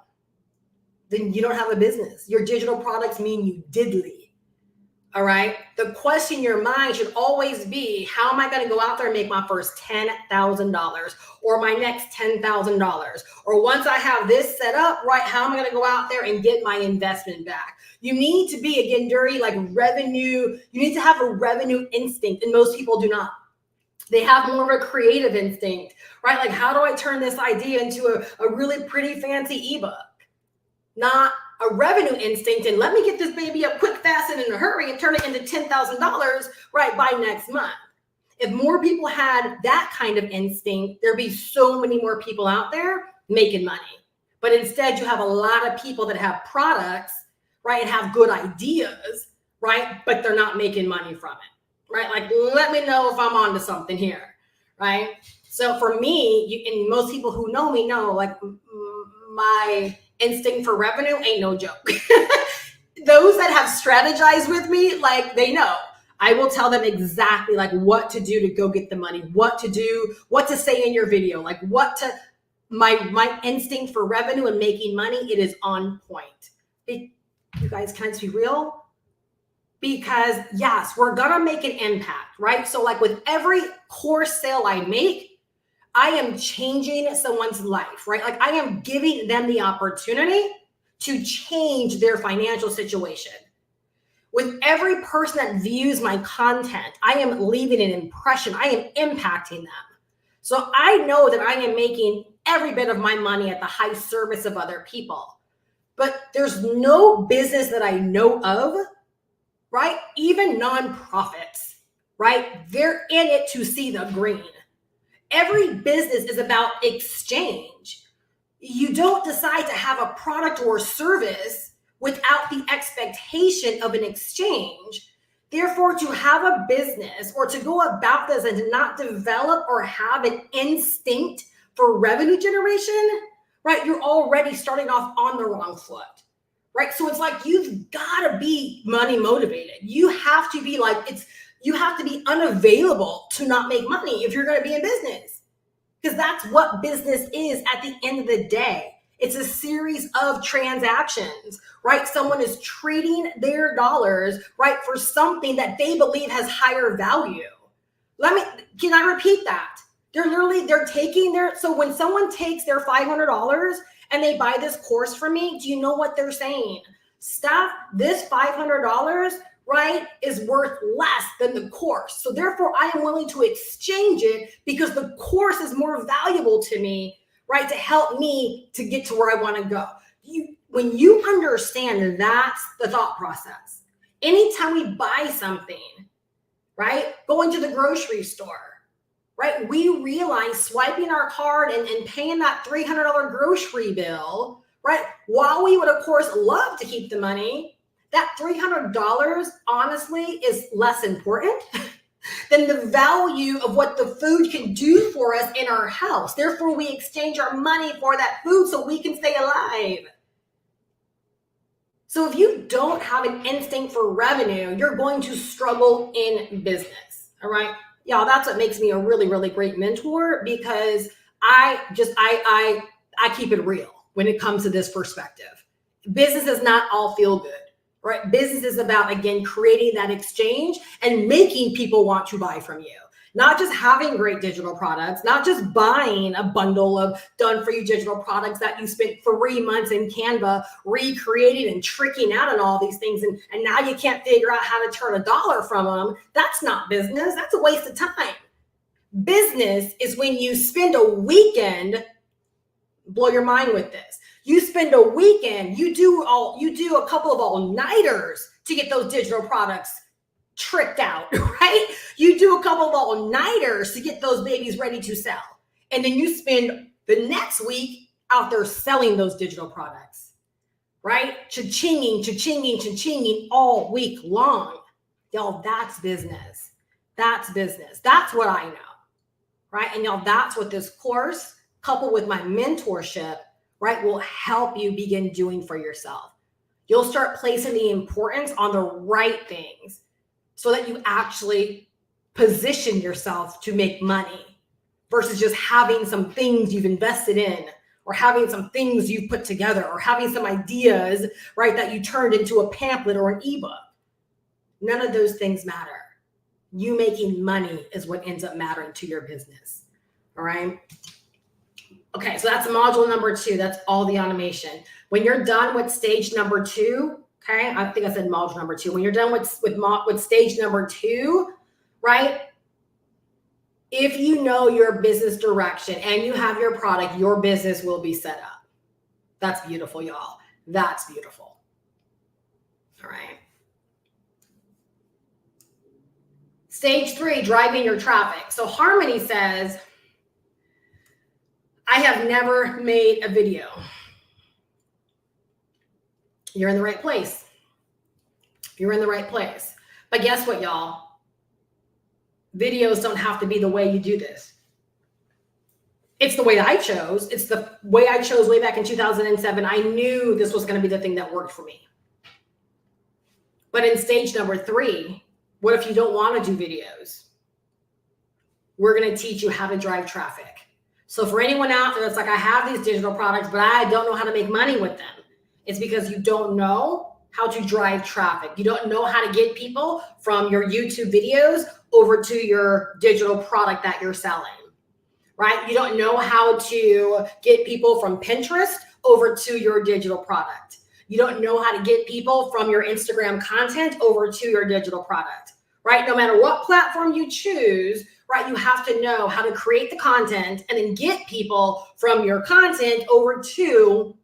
Then you don't have a business. Your digital products mean you diddly. All right. The question in your mind should always be, how am I going to go out there and make my first $10,000 or my next $10,000? Or once I have this set up, right, how am I going to go out there and get my investment back? You need to be, again, Dury, like revenue. You need to have a revenue instinct, and most people do not. They have more of a creative instinct, right? Like, how do I turn this idea into a really pretty fancy ebook? Not a revenue instinct, and let me get this baby up quick, fast, and in a hurry and turn it into $10,000 right by next month. If more people had that kind of instinct, there'd be so many more people out there making money. But instead, you have a lot of people that have products, right, and have good ideas, right, but they're not making money from it, right? Like, let me know if I'm onto something here, right? So for me, and most people who know me know, like, my instinct for revenue ain't no joke. Those that have strategized with me, like, they know. I will tell them exactly like what to do to go get the money, what to do, what to say in your video, like what to, my instinct for revenue and making money, it is on point. You guys, can I just be real? Because yes, we're gonna make an impact, right? So like with every course sale I make, I am changing someone's life, right? Like I am giving them the opportunity to change their financial situation. With every person that views my content, I am leaving an impression. I am impacting them. So I know that I am making every bit of my money at the high service of other people. But there's no business that I know of, right? Even nonprofits, right? They're in it to see the green. Every business is about exchange. You don't decide to have a product or service without the expectation of an exchange. Therefore, to have a business or to go about this and to not develop or have an instinct for revenue generation, right, you're already starting off on the wrong foot, right? So it's like you've got to be money motivated. You have to be you have to be unavailable to not make money if you're going to be in business, because that's what business is at the end of the day. It's a series of transactions, right? Someone is trading their dollars, right, for something that they believe has higher value. Can I repeat that? They're taking so when someone takes their $500 and they buy this course from me, do you know what they're saying? Steph, this $500, right, is worth less than the course. So therefore, I am willing to exchange it because the course is more valuable to me, right, to help me to get to where I want to go. When you understand that's the thought process, anytime we buy something, right, going to the grocery store, right, we realize swiping our card and paying that $300 grocery bill, right, while we would, of course, love to keep the money, that $300 honestly is less important than the value of what the food can do for us in our house. Therefore, we exchange our money for that food so we can stay alive. So if you don't have an instinct for revenue, you're going to struggle in business, all right? Y'all, that's what makes me a really, really great mentor, because I keep it real when it comes to this perspective. Business does not all feel good, right? Business is about, again, creating that exchange and making people want to buy from you. Not just having great digital products, not just buying a bundle of done-for-you digital products that you spent 3 months in Canva recreating and tricking out on all these things, and now you can't figure out how to turn $1 from them. That's not business. That's a waste of time. Business is when you spend a weekend, blow your mind with this. You spend a weekend, you do a couple of all-nighters to get those digital products tricked out, right? You do a couple of all-nighters to get those babies ready to sell. And then you spend the next week out there selling those digital products, right? Cha-chinging, cha-chinging, cha-chinging all week long. Y'all, that's business. That's business. That's what I know, right? And y'all, that's what this course, coupled with my mentorship, right, will help you begin doing for yourself. You'll start placing the importance on the right things so that you actually position yourself to make money versus just having some things you've invested in, or having some things you've put together, or having some ideas, right, that you turned into a pamphlet or an ebook. None of those things matter. You making money is what ends up mattering to your business. All right. Okay, so that's module number 2. That's all the automation. When you're done with stage number 2, okay, I think I said module number 2. When you're done with stage number 2, right? If you know your business direction and you have your product, your business will be set up. That's beautiful, y'all. That's beautiful. All right. Stage 3, driving your traffic. So Harmony says, I have never made a video. You're in the right place. You're in the right place. But guess what, y'all? Videos don't have to be the way you do this. It's the way I chose. It's the way I chose way back in 2007. I knew this was going to be the thing that worked for me. But in stage number 3, what if you don't want to do videos? We're going to teach you how to drive traffic. So for anyone out there that's like, I have these digital products, but I don't know how to make money with them. It's because you don't know how to drive traffic. You don't know how to get people from your YouTube videos over to your digital product that you're selling, right? You don't know how to get people from Pinterest over to your digital product. You don't know how to get people from your Instagram content over to your digital product, right? No matter what platform you choose, right, you have to know how to create the content and then get people from your content over to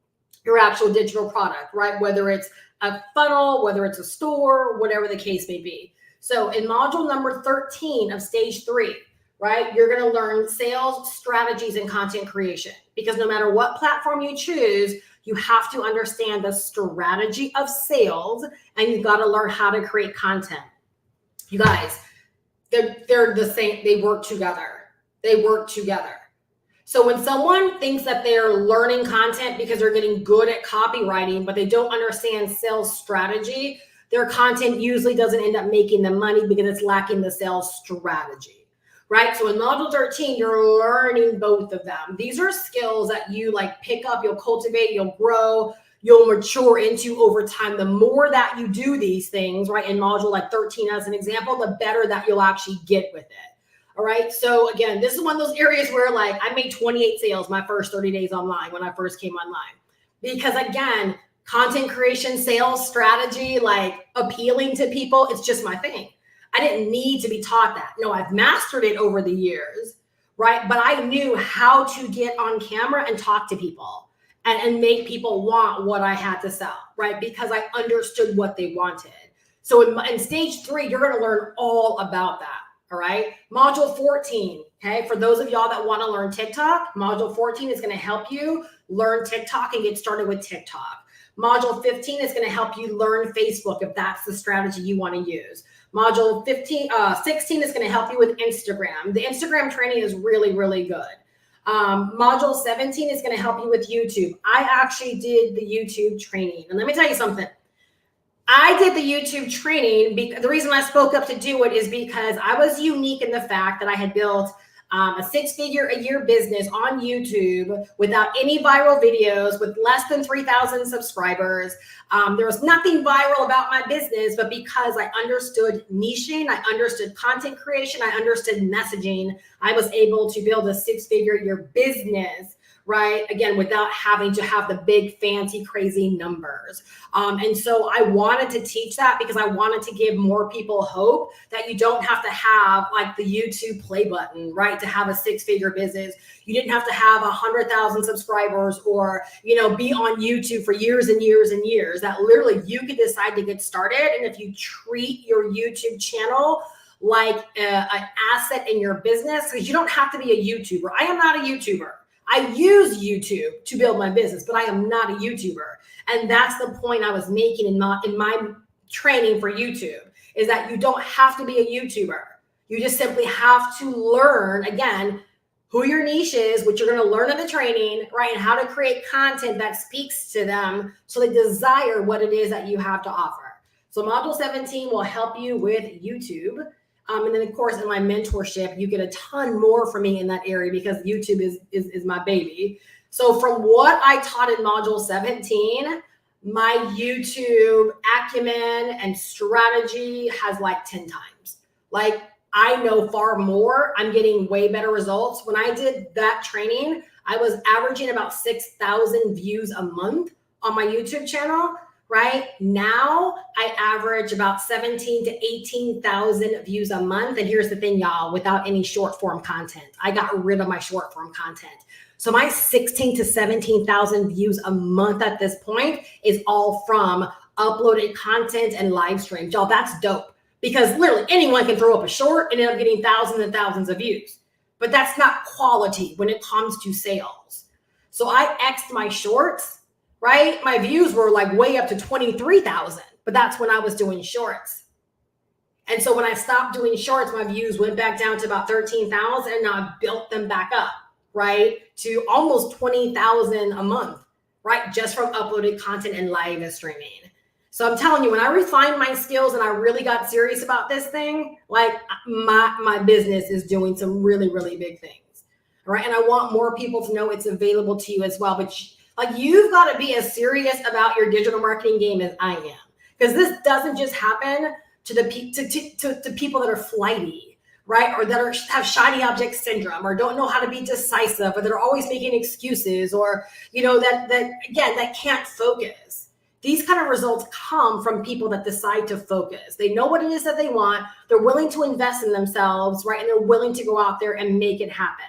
your actual digital product, right? Whether it's a funnel, whether it's a store, whatever the case may be. So in module number 13 of stage 3, right? You're going to learn sales strategies and content creation, because no matter what platform you choose, you have to understand the strategy of sales, and you've got to learn how to create content. You guys, they're the same. They work together. They work together. So when someone thinks that they're learning content because they're getting good at copywriting, but they don't understand sales strategy, their content usually doesn't end up making them money because it's lacking the sales strategy, right? So in module 13, you're learning both of them. These are skills that you like pick up, you'll cultivate, you'll grow, you'll mature into over time. The more that you do these things, right, in module like 13 as an example, the better that you'll actually get with it. All right. So again, this is one of those areas where like I made 28 sales my first 30 days online when I first came online, because again, content creation, sales strategy, like appealing to people, it's just my thing. I didn't need to be taught that. No, I've mastered it over the years, right? But I knew how to get on camera and talk to people and make people want what I had to sell, right? Because I understood what they wanted. So in stage 3, you're going to learn all about that. All right. Module 14. Okay. For those of y'all that want to learn TikTok, module 14 is going to help you learn TikTok and get started with TikTok. Module 15 is going to help you learn Facebook if that's the strategy you want to use. Module 16 is going to help you with Instagram. The Instagram training is really, really good. Module 17 is going to help you with YouTube. I actually did the YouTube training. And let me tell you something. I did the YouTube training. The reason I spoke up to do it is because I was unique in the fact that I had built a 6-figure a year business on YouTube without any viral videos, with less than 3,000 subscribers. There was nothing viral about my business, but because I understood niching, I understood content creation, I understood messaging, I was able to build a 6-figure a year business, right? Again, without having to have the big, fancy, crazy numbers. And so I wanted to teach that because I wanted to give more people hope that you don't have to have like the YouTube play button, right? To have a 6-figure business. You didn't have to have 100,000 subscribers or, you know, be on YouTube for years and years and years. That literally you could decide to get started. And if you treat your YouTube channel like an asset in your business, because you don't have to be a YouTuber. I am not a YouTuber. I use YouTube to build my business, but I am not a YouTuber. And that's the point I was making in my training for YouTube, is that you don't have to be a YouTuber. You just simply have to learn, again, who your niche is, which you're going to learn in the training, right? And how to create content that speaks to them so they desire what it is that you have to offer. So module 17 will help you with YouTube. And then, of course, in my mentorship, you get a ton more from me in that area because YouTube is my baby. So from what I taught in module 17, my YouTube acumen and strategy has like 10 times. Like, I know far more. I'm getting way better results. When I did that training, I was averaging about 6,000 views a month on my YouTube channel. Right now, I average about 17 to 18,000 views a month. And here's the thing, y'all, without any short form content. I got rid of my short form content. So my 16 to 17,000 views a month at this point is all from uploaded content and live streams. Y'all, that's dope, because literally anyone can throw up a short and end up getting thousands and thousands of views. But that's not quality when it comes to sales. So I X'd my shorts. Right? My views were like way up to 23,000, but that's when I was doing shorts. And so when I stopped doing shorts, my views went back down to about 13,000, and now I've built them back up, right? To almost 20,000 a month, right? Just from uploaded content and live streaming. So I'm telling you, when I refined my skills and I really got serious about this thing, like my business is doing some really, really big things, right? And I want more people to know it's available to you as well. But like, you've got to be as serious about your digital marketing game as I am, because this doesn't just happen to the to people that are flighty, right? Or that have shiny object syndrome, or don't know how to be decisive, or that are always making excuses, or, you know, that can't focus. These kind of results come from people that decide to focus. They know what it is that they want. They're willing to invest in themselves, right? And they're willing to go out there and make it happen.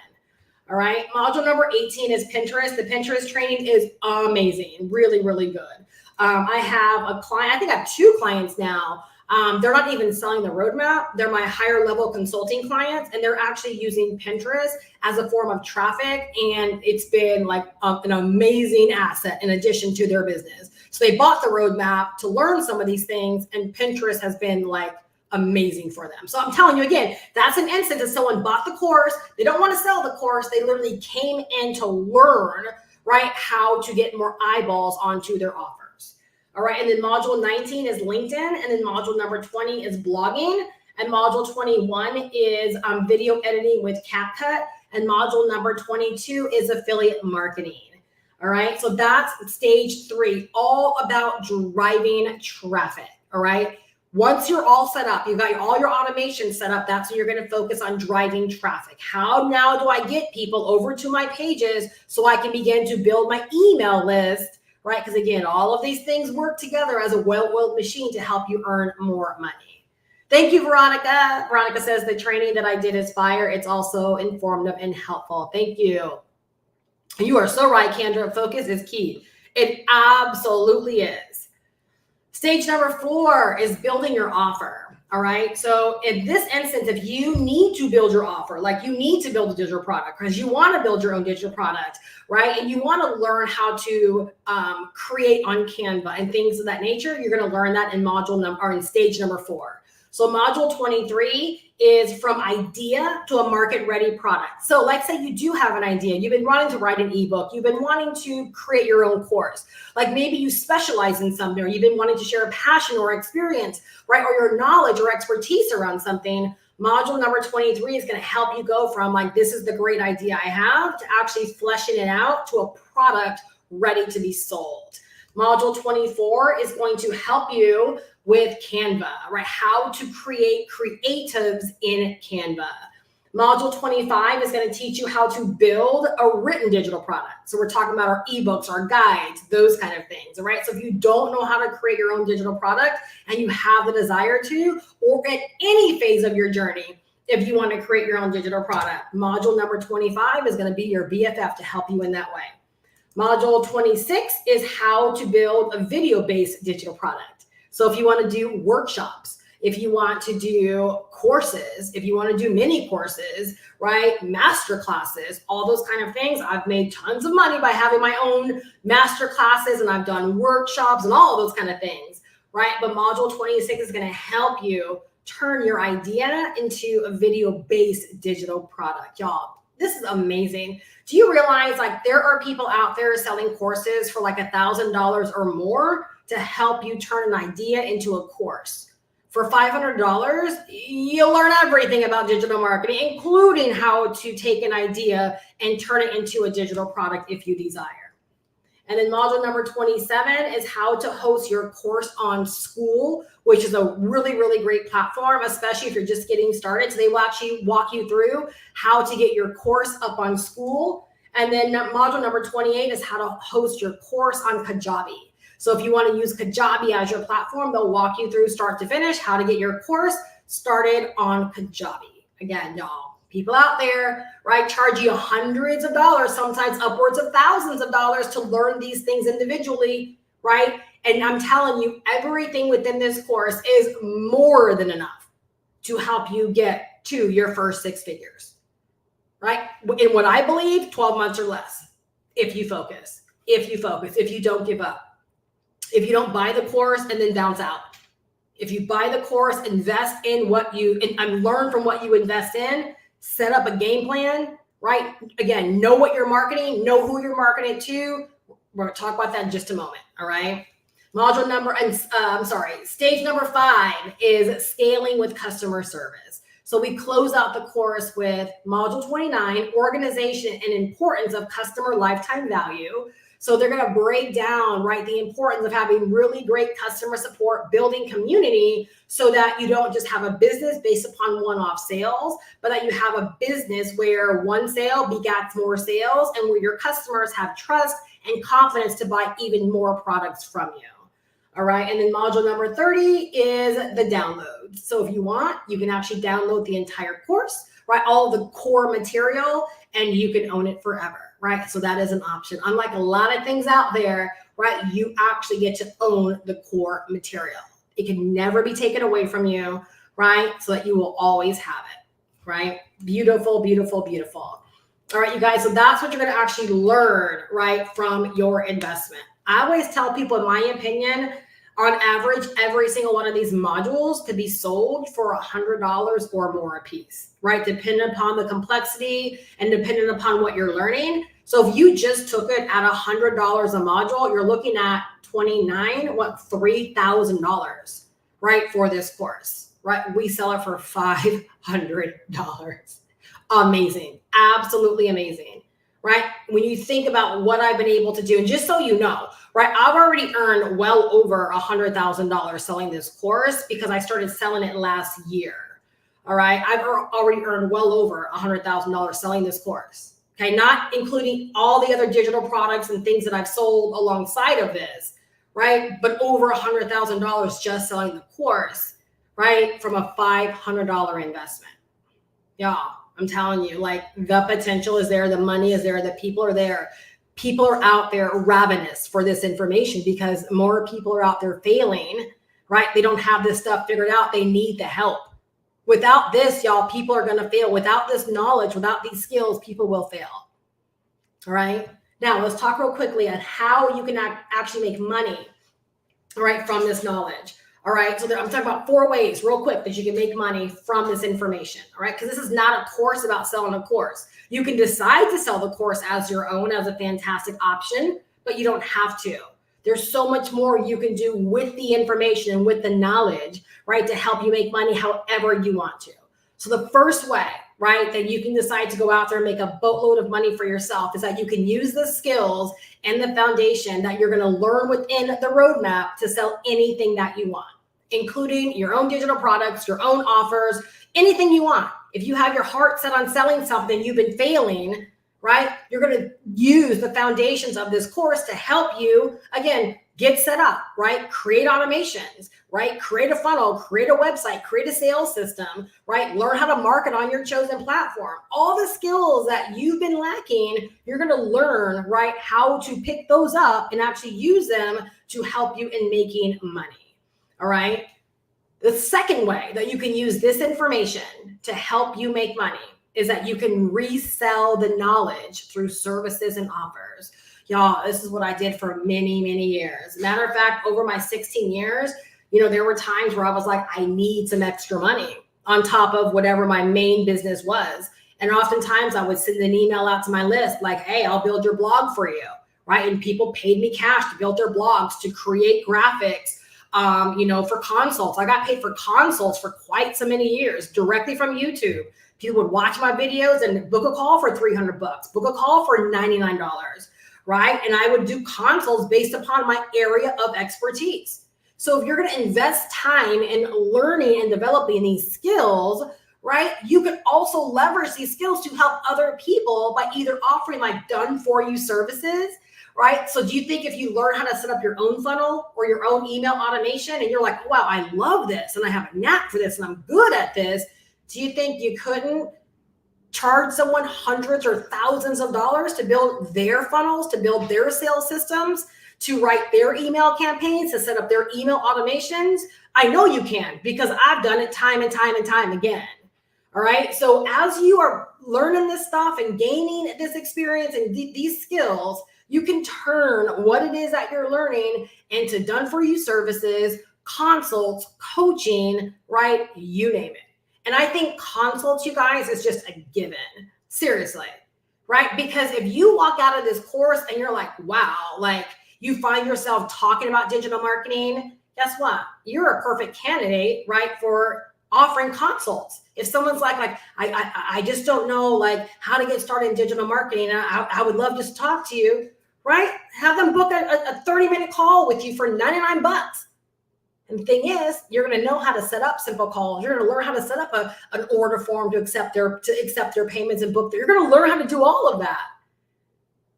All right. Module number 18 is Pinterest. The Pinterest training is amazing. Really, really good. I have a client. I think I have 2 clients now They're not even selling the roadmap. They're my higher level consulting clients, and they're actually using Pinterest as a form of traffic. And it's been like an amazing asset in addition to their business. So they bought the roadmap to learn some of these things, and Pinterest has been like amazing for them. So I'm telling you again, that's an instance of someone bought the course. They don't want to sell the course. They literally came in to learn, right, how to get more eyeballs onto their offers. All right, and then module 19 is LinkedIn, and then module number 20 is blogging, and module 21 is video editing with CapCut, and module number 22 is affiliate marketing. All right, so that's stage 3, all about driving traffic. All right, once you're all set up, you've got all your automation set up, that's when you're going to focus on driving traffic. How now do I get people over to my pages so I can begin to build my email list? Right? Because again, all of these things work together as a well-oiled machine to help you earn more money. Thank you, Veronica. Veronica says the training that I did is fire. It's also informative and helpful. Thank you. You are so right, Kendra. Focus is key. It absolutely is. Stage number 4 is building your offer. All right. So in this instance, if you need to build your offer, like you need to build a digital product because you want to build your own digital product, right? And you want to learn how to create on Canva and things of that nature, you're going to learn that in in stage number 4. So module 23 is from idea to a market-ready product. So let's say you do have an idea. You've been wanting to write an ebook. You've been wanting to create your own course. Like maybe you specialize in something, or you've been wanting to share a passion or experience, right? Or your knowledge or expertise around something. Module number 23 is going to help you go from like, this is the great idea I have, to actually fleshing it out to a product ready to be sold. Module 24 is going to help you with Canva, right? How to create creatives in Canva. Module 25 is going to teach you how to build a written digital product. So we're talking about our ebooks, our guides, those kind of things, all right? So if you don't know how to create your own digital product and you have the desire to, or at any phase of your journey, if you want to create your own digital product, module number 25 is going to be your BFF to help you in that way. Module 26 is how to build a video-based digital product. So if you want to do workshops, if you want to do courses, if you want to do mini courses, right? Master classes, all those kind of things. I've made tons of money by having my own master classes, and I've done workshops and all those kind of things, right? But module 26 is going to help you turn your idea into a video-based digital product. Y'all, this is amazing. Do you realize like there are people out there selling courses for like $1,000 or more to help you turn an idea into a course? For $500, you'll learn everything about digital marketing, including how to take an idea and turn it into a digital product if you desire. And then module number 27 is how to host your course on School, which is a really, really great platform, especially if you're just getting started. So they will actually walk you through how to get your course up on School. And then module number 28 is how to host your course on Kajabi. So if you want to use Kajabi as your platform, they'll walk you through start to finish how to get your course started on Kajabi. Again, y'all, people out there, right, charge you hundreds of dollars, sometimes upwards of thousands of dollars to learn these things individually, right? And I'm telling you, everything within this course is more than enough to help you get to your first 6 figures, right? In what I believe, 12 months or less, if you focus, if you don't give up. If you don't buy the course and then bounce out. If you buy the course, invest in what you, and learn from what you invest in, set up a game plan, right? Again, know what you're marketing, know who you're marketing to. We're going to talk about that in just a moment, all right? Stage number 5 is scaling with customer service. So we close out the course with module 29, organization and importance of customer lifetime value. So they're going to break down, right, the importance of having really great customer support, building community so that you don't just have a business based upon one-off sales, but that you have a business where one sale begats more sales and where your customers have trust and confidence to buy even more products from you. All right. And then module number 30 is the download. So if you want, you can actually download the entire course, right? All the core material, and you can own it forever. Right? So that is an option. Unlike a lot of things out there, right? You actually get to own the core material. It can never be taken away from you, right? So that you will always have it, right? Beautiful, beautiful, beautiful. All right, you guys, so that's what you're going to actually learn, right, from your investment. I always tell people, in my opinion, on average, every single one of these modules could be sold for $100 or more a piece, right? Depending upon the complexity and depending upon what you're learning. So if you just took it at $100 a module, you're looking at $3,000, right, for this course, right? We sell it for $500. Amazing. Absolutely amazing, right? When you think about what I've been able to do, and just so you know, right, I've already earned well over $100,000 selling this course because I started selling it last year. All right. I've already earned well over $100,000 selling this course. Okay. Not including all the other digital products and things that I've sold alongside of this, right? But over $100,000 just selling the course, right? From a $500 investment. Yeah. I'm telling you, like, the potential is there. The money is there. The people are there. People are out there ravenous for this information because more people are out there failing, right? They don't have this stuff figured out. They need the help. Without this, y'all, people are going to fail. Without this knowledge, without these skills, people will fail. All right. Now let's talk real quickly on how you can actually make money, all right, from this knowledge. All right, so I'm talking about 4 ways real quick that you can make money from this information, all right? Because this is not a course about selling a course. You can decide to sell the course as your own, as a fantastic option, but you don't have to. There's so much more you can do with the information and with the knowledge, right, to help you make money however you want to. So the first way, right, that you can decide to go out there and make a boatload of money for yourself is that you can use the skills and the foundation that you're going to learn within the roadmap to sell anything that you want, including your own digital products, your own offers, anything you want. If you have your heart set on selling something, you've been failing, right? You're going to use the foundations of this course to help you, again, get set up, right? Create automations, right? Create a funnel, create a website, create a sales system, right? Learn how to market on your chosen platform. All the skills that you've been lacking, you're going to learn, right, how to pick those up and actually use them to help you in making money. All right. The second way that you can use this information to help you make money is that you can resell the knowledge through services and offers. Y'all, this is what I did for many, many years. Matter of fact, over my 16 years, there were times where I was like, I need some extra money on top of whatever my main business was. And oftentimes I would send an email out to my list like, hey, I'll build your blog for you, right? And people paid me cash to build their blogs, to create graphics, for consults. I got paid for consults for quite so many years directly from YouTube. People would watch my videos and book a call for $300, book a call for $99, right? And I would do consults based upon my area of expertise. So if you're going to invest time in learning and developing these skills, right, you can also leverage these skills to help other people by either offering like done for you services, right? So do you think if you learn how to set up your own funnel or your own email automation and you're like, wow, I love this and I have a knack for this and I'm good at this, do you think you couldn't charge someone hundreds or thousands of dollars to build their funnels, to build their sales systems, to write their email campaigns, to set up their email automations? I know you can because I've done it time and time and time again. All right. So as you are learning this stuff and gaining this experience and these skills, you can turn what it is that you're learning into done for you services, consults, coaching, right? You name it. And I think consults, you guys, is just a given. Seriously, right? Because if you walk out of this course and you're like, wow, like you find yourself talking about digital marketing, guess what? You're a perfect candidate, right, for offering consults. If someone's like I just don't know like how to get started in digital marketing, I would love to talk to you, right? Have them book a 30-minute call with you for $99. And the thing is, you're going to know how to set up simple calls. You're going to learn how to set up an order form to accept their payments and book. You're going to learn how to do all of that,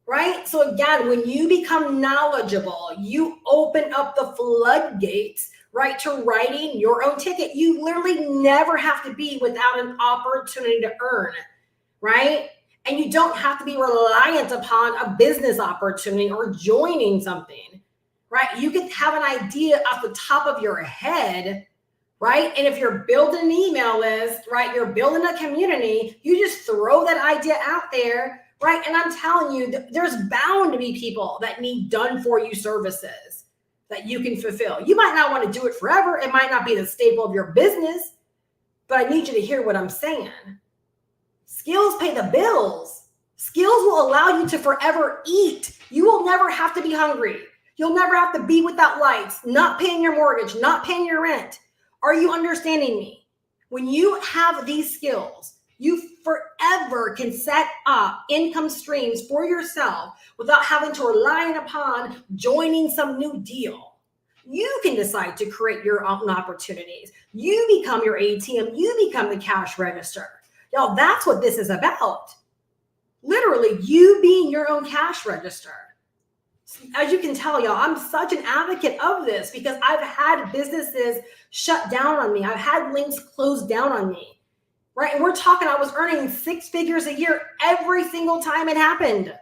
right? So again, when you become knowledgeable, you open up the floodgates, right, to writing your own ticket. You literally never have to be without an opportunity to earn, right? And you don't have to be reliant upon a business opportunity or joining something. right? You can have an idea off the top of your head, right? And if you're building an email list, right, you're building a community, you just throw that idea out there, right? And I'm telling you, there's bound to be people that need done for you services that you can fulfill. You might not want to do it forever. It might not be the staple of your business, but I need you to hear what I'm saying. Skills pay the bills. Skills will allow you to forever eat. You will never have to be hungry. You'll never have to be without lights, not paying your mortgage, not paying your rent. Are you understanding me? When you have these skills, you forever can set up income streams for yourself without having to rely upon joining some new deal. You can decide to create your own opportunities. You become your ATM. You become the cash register. Y'all, that's what this is about. Literally, you being your own cash register. As you can tell, y'all, I'm such an advocate of this because I've had businesses shut down on me. I've had links closed down on me, right? And we're talking, I was earning 6 figures a year every single time it happened.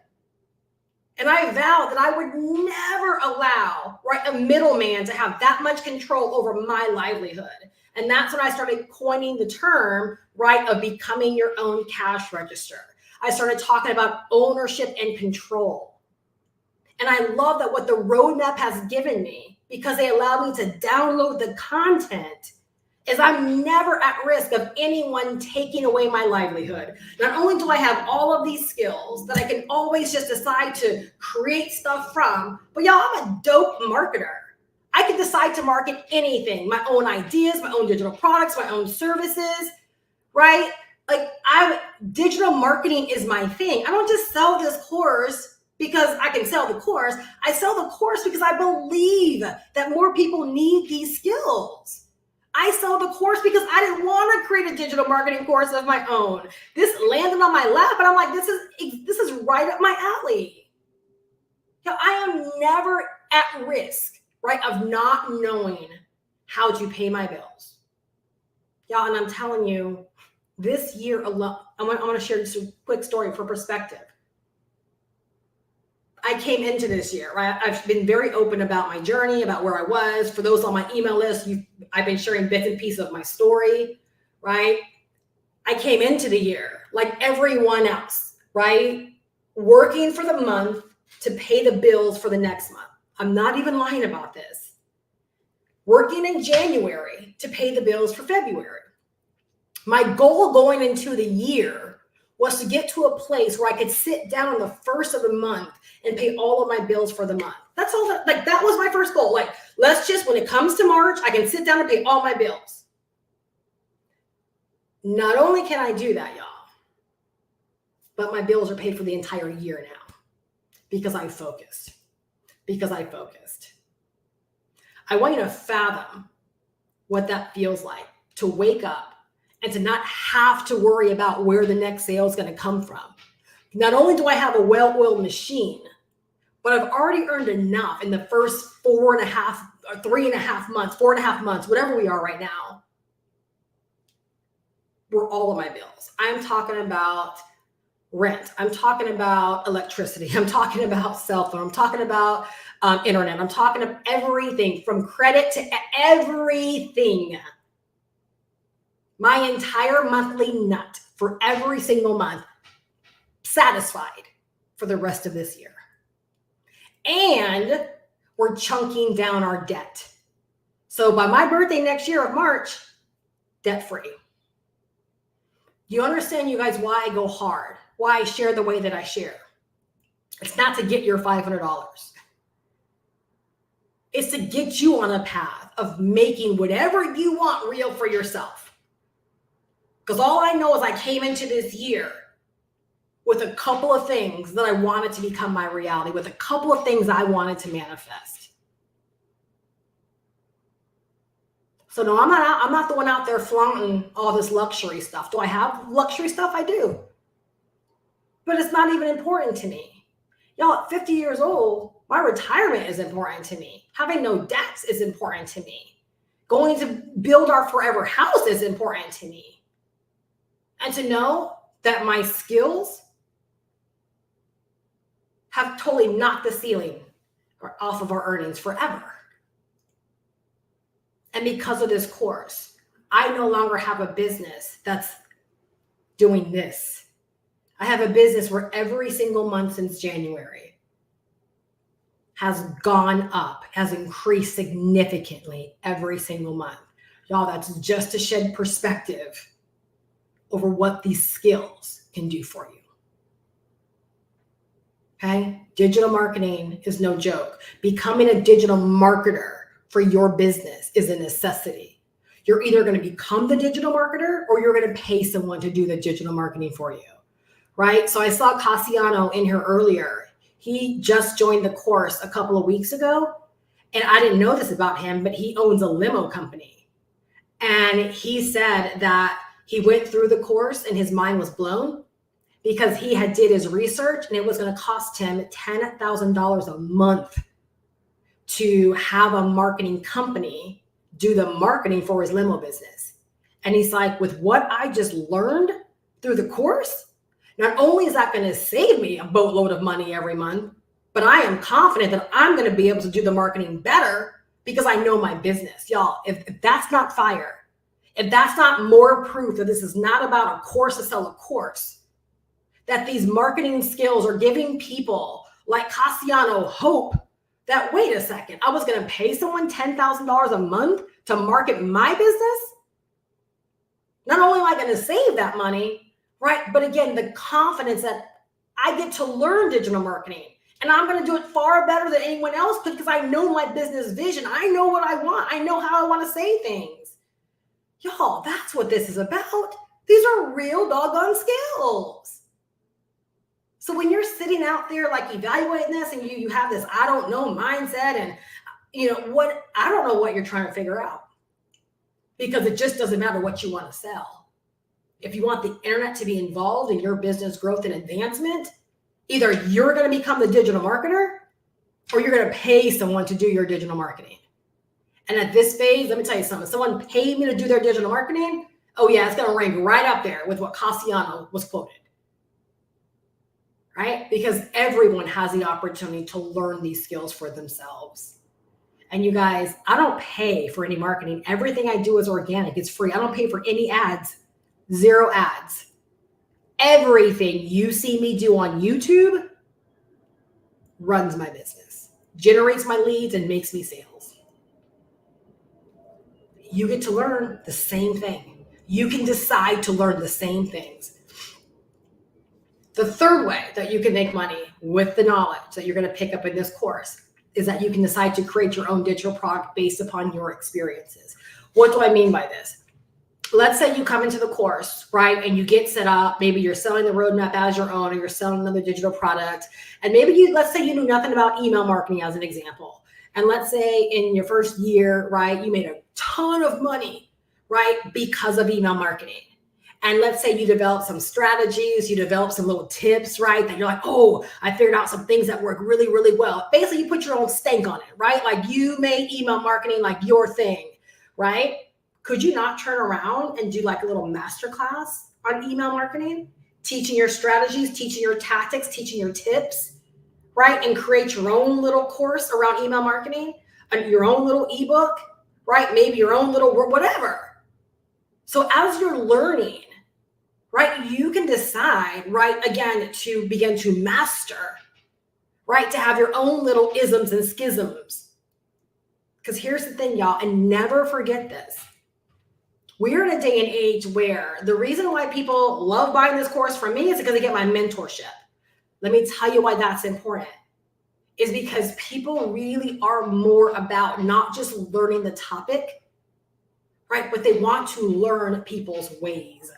And I vowed that I would never allow, right, a middleman to have that much control over my livelihood. And that's when I started coining the term, right, of becoming your own cash register. I started talking about ownership and control. And I love that what the roadmap has given me, because they allow me to download the content, is I'm never at risk of anyone taking away my livelihood. Not only do I have all of these skills that I can always just decide to create stuff from, but y'all, I'm a dope marketer. I can decide to market anything, my own ideas, my own digital products, my own services, right? Like digital marketing is my thing. I don't just sell this course because I can sell the course. I sell the course because I believe that more people need these skills. I sell the course because I didn't want to create a digital marketing course of my own. This landed on my lap, and I'm like, this is right up my alley. Now, I am never at risk, right, of not knowing how to pay my bills. Y'all, and I'm telling you, this year alone, I'm going to share just a quick story for perspective. I came into this year, right? I've been very open about my journey, about where I was. For those on my email list, I've been sharing bits and pieces of my story, right? I came into the year like everyone else, right? Working for the month to pay the bills for the next month. I'm not even lying about this. Working in January to pay the bills for February. My goal going into the year was to get to a place where I could sit down on the first of the month and pay all of my bills for the month. That's all that was my first goal. Like, let's just, when it comes to March, I can sit down and pay all my bills. Not only can I do that, y'all, but my bills are paid for the entire year now because I focused. I want you to fathom what that feels like to wake up and to not have to worry about where the next sale is going to come from. Not only do I have a well-oiled machine, but I've already earned enough in the first 3.5 months, whatever we are right now, for all of my bills. I'm talking about rent. I'm talking about electricity. I'm talking about cell phone. I'm talking about internet. I'm talking about everything from credit to everything. My entire monthly nut for every single month, satisfied for the rest of this year. And we're chunking down our debt. So by my birthday next year of March, debt-free. You understand, you guys, why I go hard, why I share the way that I share. It's not to get your $500. It's to get you on a path of making whatever you want real for yourself. Because all I know is I came into this year with a couple of things that I wanted to become my reality, with a couple of things I wanted to manifest. So no, I'm not the one out there flaunting all this luxury stuff. Do I have luxury stuff? I do. But it's not even important to me. Y'all, at 50 years old, my retirement is important to me. Having no debts is important to me. Going to build our forever house is important to me. And to know that my skills have totally knocked the ceiling off of our earnings forever. And because of this course, I no longer have a business that's doing this. I have a business where every single month since January has gone up, has increased significantly every single month. Y'all, that's just to shed perspective over what these skills can do for you. Okay? Digital marketing is no joke. Becoming a digital marketer for your business is a necessity. You're either going to become the digital marketer or you're going to pay someone to do the digital marketing for you, right? So I saw Cassiano in here earlier. He just joined the course a couple of weeks ago, and I didn't know this about him, but he owns a limo company. And he said that he went through the course and his mind was blown because he had did his research, and it was going to cost him $10,000 a month to have a marketing company do the marketing for his limo business. And he's like, with what I just learned through the course, not only is that going to save me a boatload of money every month, but I am confident that I'm going to be able to do the marketing better because I know my business. Y'all, if that's not fire, if that's not more proof that this is not about a course to sell a course, that these marketing skills are giving people like Cassiano hope that, wait a second, I was going to pay someone $10,000 a month to market my business. Not only am I going to save that money, right? But again, the confidence that I get to learn digital marketing and I'm going to do it far better than anyone else because I know my business vision. I know what I want. I know how I want to say things. Y'all, that's what this is about. These are real doggone skills. So when you're sitting out there like evaluating this and you have this I don't know mindset and I don't know what you're trying to figure out, because it just doesn't matter what you want to sell. If you want the internet to be involved in your business growth and advancement, either you're going to become the digital marketer or you're going to pay someone to do your digital marketing. And at this phase, let me tell you something. Someone paid me to do their digital marketing. Oh yeah, it's going to rank right up there with what Cassiano was quoted. Right? Because everyone has the opportunity to learn these skills for themselves. And you guys, I don't pay for any marketing. Everything I do is organic. It's free. I don't pay for any ads. 0 ads. Everything you see me do on YouTube runs my business, generates my leads, and makes me sales. You get to learn the same thing. You can decide to learn the same things. The third way that you can make money with the knowledge that you're going to pick up in this course is that you can decide to create your own digital product based upon your experiences. What do I mean by this? Let's say you come into the course, right, and you get set up. Maybe you're selling the roadmap as your own, or you're selling another digital product. And maybe let's say you knew nothing about email marketing as an example. And let's say in your first year, right, you made a ton of money, right, because of email marketing. And let's say you develop some strategies, you develop some little tips, right? That you're like, oh, I figured out some things that work really, really well. Basically, you put your own stank on it, right? Like you made email marketing like your thing, right? Could you not turn around and do like a little masterclass on email marketing, teaching your strategies, teaching your tactics, teaching your tips, right? And create your own little course around email marketing, and your own little ebook, right? Maybe your own little whatever. So as you're learning, right, you can decide, right, again, to begin to master, right, to have your own little isms and schisms. Because here's the thing, y'all, and never forget this. We're in a day and age where the reason why people love buying this course from me is because they get my mentorship. Let me tell you why that's important. Is because people really are more about not just learning the topic, right, but they want to learn people's ways.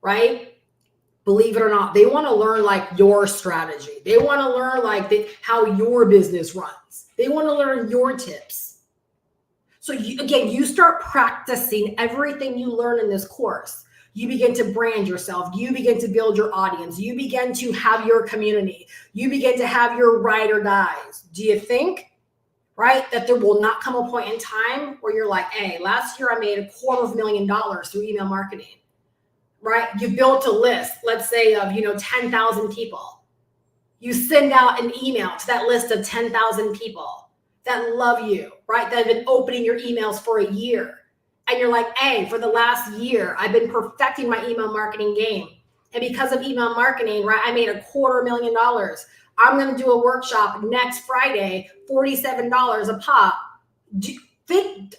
Right? Believe it or not, they want to learn like your strategy. They want to learn like how your business runs. They want to learn your tips. So you start practicing everything you learn in this course. You begin to brand yourself. You begin to build your audience. You begin to have your community. You begin to have your ride or dies. Do you think, right, that there will not come a point in time where you're like, hey, last year I made $250,000 through email marketing, right? You built a list, let's say of, 10,000 people. You send out an email to that list of 10,000 people that love you, right? That have been opening your emails for a year. And you're like, hey, for the last year, I've been perfecting my email marketing game. And because of email marketing, right, I made $250,000. I'm going to do a workshop next Friday, $47 a pop.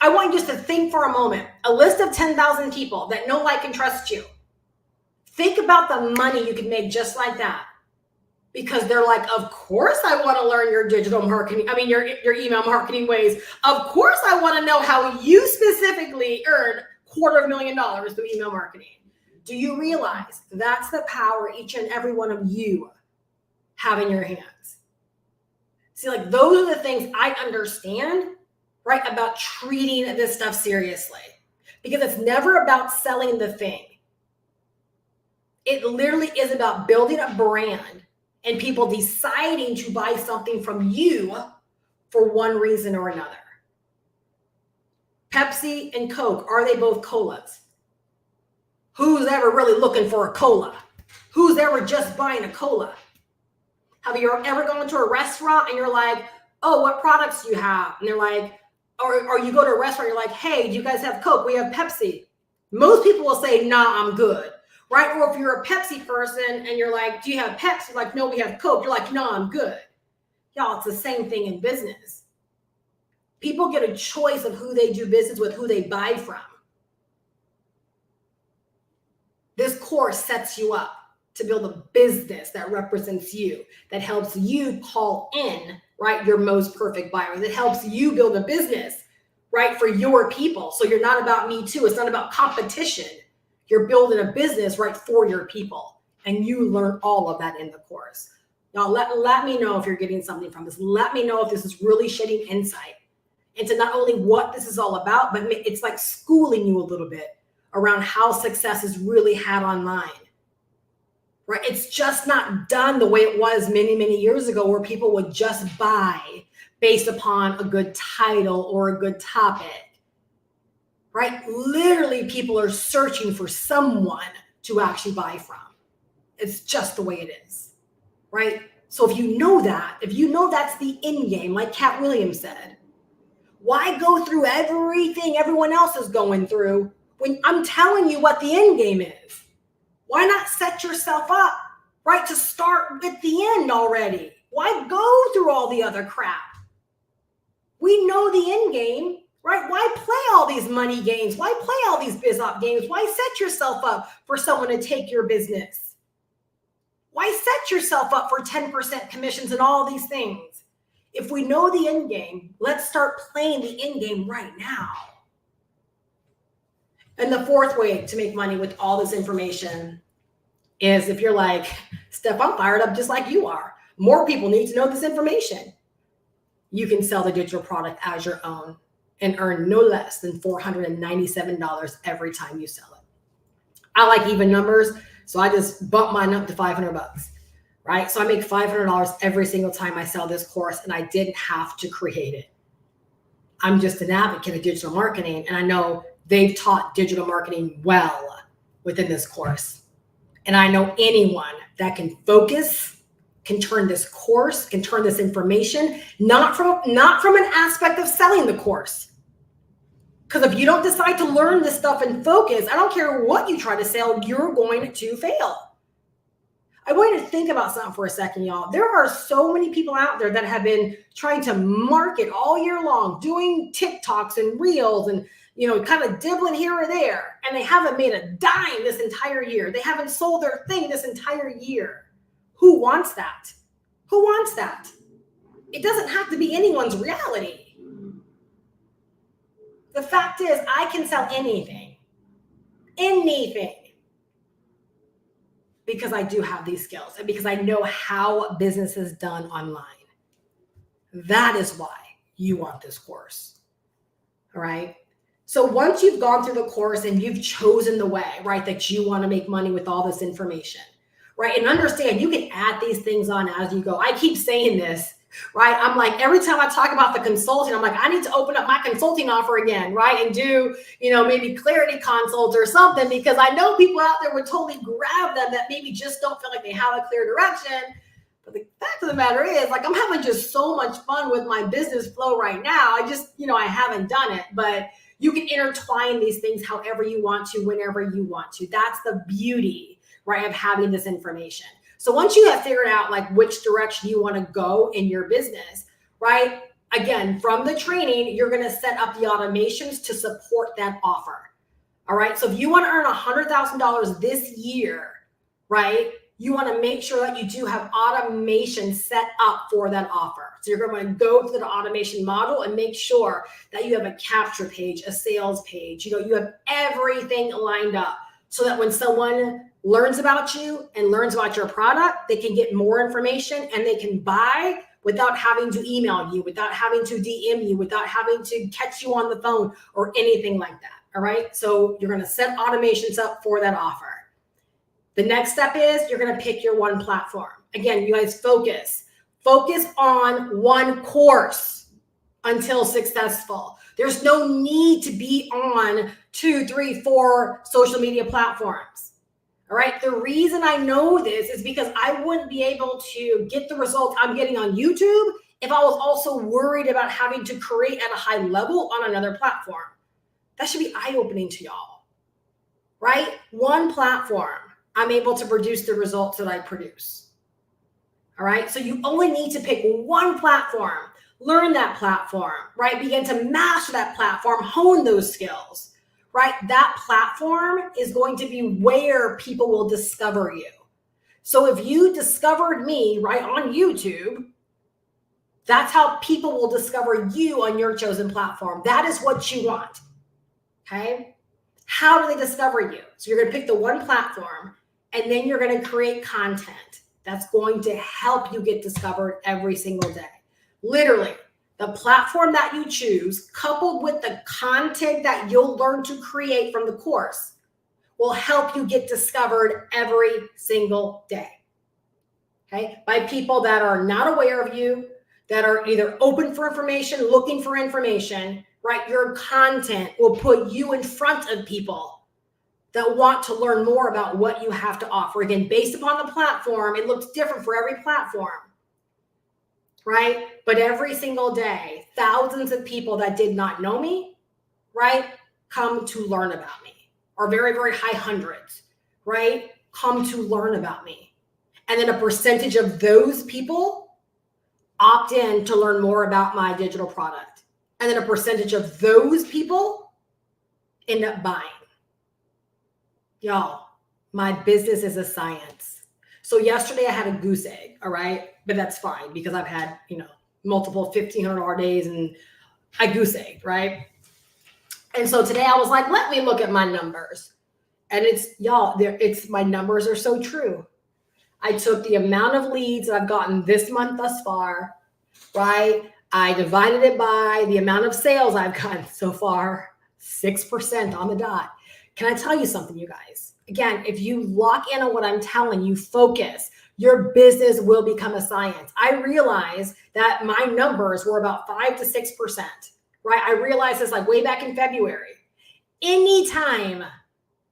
I want you just to think for a moment, a list of 10,000 people that know, like, and trust you. Think about the money you could make just like that. Because they're like, of course I want to learn your digital marketing, your email marketing ways. Of course I want to know how you specifically earn $250,000 through email marketing. Do you realize that's the power each and every one of you have in your hands? See, like, those are the things I understand, right, about treating this stuff seriously. Because it's never about selling the thing. It literally is about building a brand and people deciding to buy something from you for one reason or another. Pepsi and Coke, are they both colas? Who's ever really looking for a cola? Who's ever just buying a cola? Have you ever gone to a restaurant and you're like, oh, what products do you have? And they're like, or you go to a restaurant, you're like, hey, do you guys have Coke? We have Pepsi. Most people will say, nah, I'm good. Right? Or if you're a Pepsi person and you're like, do you have Pepsi? Like, no, we have Coke. You're like, no, I'm good. Y'all, it's the same thing in business. People get a choice of who they do business with, who they buy from. This course sets you up to build a business that represents you, that helps you call in, right, your most perfect buyer, that helps you build a business, right, for your people. So you're not about me too. It's not about competition. You're building a business, right, for your people. And you learn all of that in the course. Now, let me know if you're getting something from this. Let me know if this is really shedding insight into not only what this is all about, but it's like schooling you a little bit around how success is really had online. Right? It's just not done the way it was many, many years ago, where people would just buy based upon a good title or a good topic. Right? Literally, people are searching for someone to actually buy from. It's just the way it is, right? So if you know that, if you know that's the end game, like Cat Williams said, why go through everything everyone else is going through when I'm telling you what the end game is? Why not set yourself up, right, to start with the end already? Why go through all the other crap? We know the end game. Right? Why play all these money games? Why play all these biz op games? Why set yourself up for someone to take your business? Why set yourself up for 10% commissions and all these things? If we know the end game, let's start playing the end game right now. And the fourth way to make money with all this information is if you're like, Steph, I'm fired up just like you are. More people need to know this information. You can sell the digital product as your own and earn no less than $497 every time you sell it. I like even numbers, so I just bump mine up to $500, right? So I make $500 every single time I sell this course, and I didn't have to create it. I'm just an advocate of digital marketing, and I know they've taught digital marketing well within this course. And I know anyone that can focus, can turn this course, can turn this information, not from an aspect of selling the course. Because if you don't decide to learn this stuff and focus, I don't care what you try to sell, you're going to fail. I want you to think about something for a second, y'all. There are so many people out there that have been trying to market all year long, doing TikToks and Reels and, kind of dibbling here or there. And they haven't made a dime this entire year. They haven't sold their thing this entire year. Who wants that? Who wants that? It doesn't have to be anyone's reality. The fact is, I can sell anything, because I do have these skills and because I know how business is done online. That is why you want this course, all right? So once you've gone through the course and you've chosen the way, right, that you want to make money with all this information, right? And understand you can add these things on as you go. I keep saying this, right? I'm like, every time I talk about the consulting, I'm like, I need to open up my consulting offer again, right? And do, maybe clarity consults or something, because I know people out there would totally grab them that maybe just don't feel like they have a clear direction. But the fact of the matter is, like, I'm having just so much fun with my business flow right now. I just, I haven't done it, but you can intertwine these things however you want to, whenever you want to. That's the beauty, right, of having this information. So once you have figured out like which direction you want to go in your business, right? Again, from the training, you're going to set up the automations to support that offer. All right. So if you want to earn $100,000 this year, right, you want to make sure that you do have automation set up for that offer. So you're going to go to the automation model and make sure that you have a capture page, a sales page, you have everything lined up so that when someone learns about you and learns about your product, they can get more information and they can buy without having to email you, without having to DM you, without having to catch you on the phone or anything like that. All right. So you're going to set automations up for that offer. The next step is you're going to pick your one platform. Again, you guys focus on one course until successful. There's no need to be on 2, 3, 4 social media platforms. All right. The reason I know this is because I wouldn't be able to get the results I'm getting on YouTube if I was also worried about having to create at a high level on another platform. That should be eye-opening to y'all, right? One platform, I'm able to produce the results that I produce. All right. So you only need to pick one platform, learn that platform, right? Begin to master that platform, hone those skills, right? That platform is going to be where people will discover you. So if you discovered me right on YouTube, that's how people will discover you on your chosen platform. That is what you want. Okay. How do they discover you? So you're going to pick the one platform and then you're going to create content that's going to help you get discovered every single day. Literally, the platform that you choose, coupled with the content that you'll learn to create from the course, will help you get discovered every single day. Okay, by people that are not aware of you, that are either open for information, looking for information, right? Your content will put you in front of people that want to learn more about what you have to offer. Again, based upon the platform, it looks different for every platform, right? But every single day, thousands of people that did not know me, right, come to learn about me, or very, very high hundreds, right, come to learn about me. And then a percentage of those people opt in to learn more about my digital product. And then a percentage of those people end up buying. Y'all, my business is a science. So yesterday I had a goose egg, all right? But that's fine because I've had, multiple $1,500 days and I goose egged, right? And so today I was like, let me look at my numbers. And my numbers are so true. I took the amount of leads that I've gotten this month thus far, right? I divided it by the amount of sales I've gotten so far, 6% on the dot. Can I tell you something, you guys? Again, if you lock in on what I'm telling you, focus, your business will become a science. I realized that my numbers were about 5 to 6%, right? I realized this like way back in February. Anytime,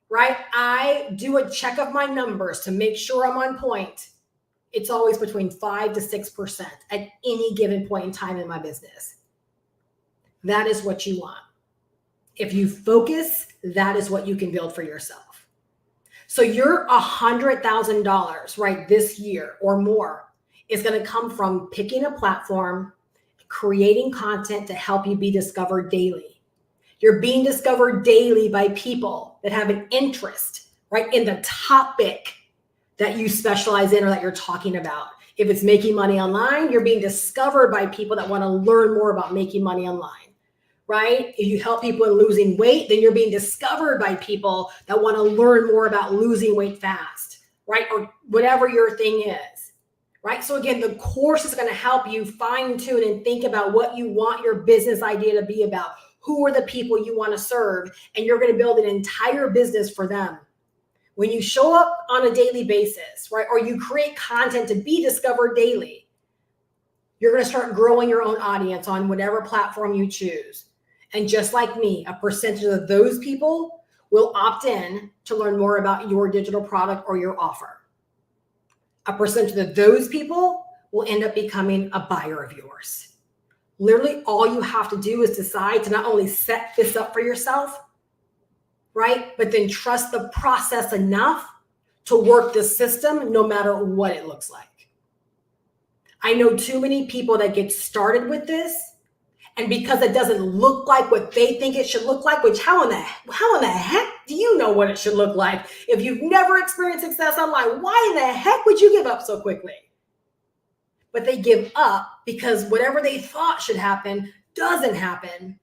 right, I do a check of my numbers to make sure I'm on point, it's always between 5 to 6% at any given point in time in my business. That is what you want. If you focus, that is what you can build for yourself. So your $100,000, right, this year or more is going to come from picking a platform, creating content to help you be discovered daily. You're being discovered daily by people that have an interest, right, in the topic that you specialize in or that you're talking about. If it's making money online, you're being discovered by people that want to learn more about making money online. Right? If you help people in losing weight, then you're being discovered by people that want to learn more about losing weight fast, right? Or whatever your thing is, right? So again, the course is going to help you fine tune and think about what you want your business idea to be about. Who are the people you want to serve? And you're going to build an entire business for them. When you show up on a daily basis, right? Or you create content to be discovered daily, you're going to start growing your own audience on whatever platform you choose. And just like me, a percentage of those people will opt in to learn more about your digital product or your offer. A percentage of those people will end up becoming a buyer of yours. Literally, all you have to do is decide to not only set this up for yourself, right, but then trust the process enough to work the system no matter what it looks like. I know too many people that get started with this, and because it doesn't look like what they think it should look like, which how in the heck do you know what it should look like? If you've never experienced success online, why in the heck would you give up so quickly? But they give up because whatever they thought should happen doesn't happen,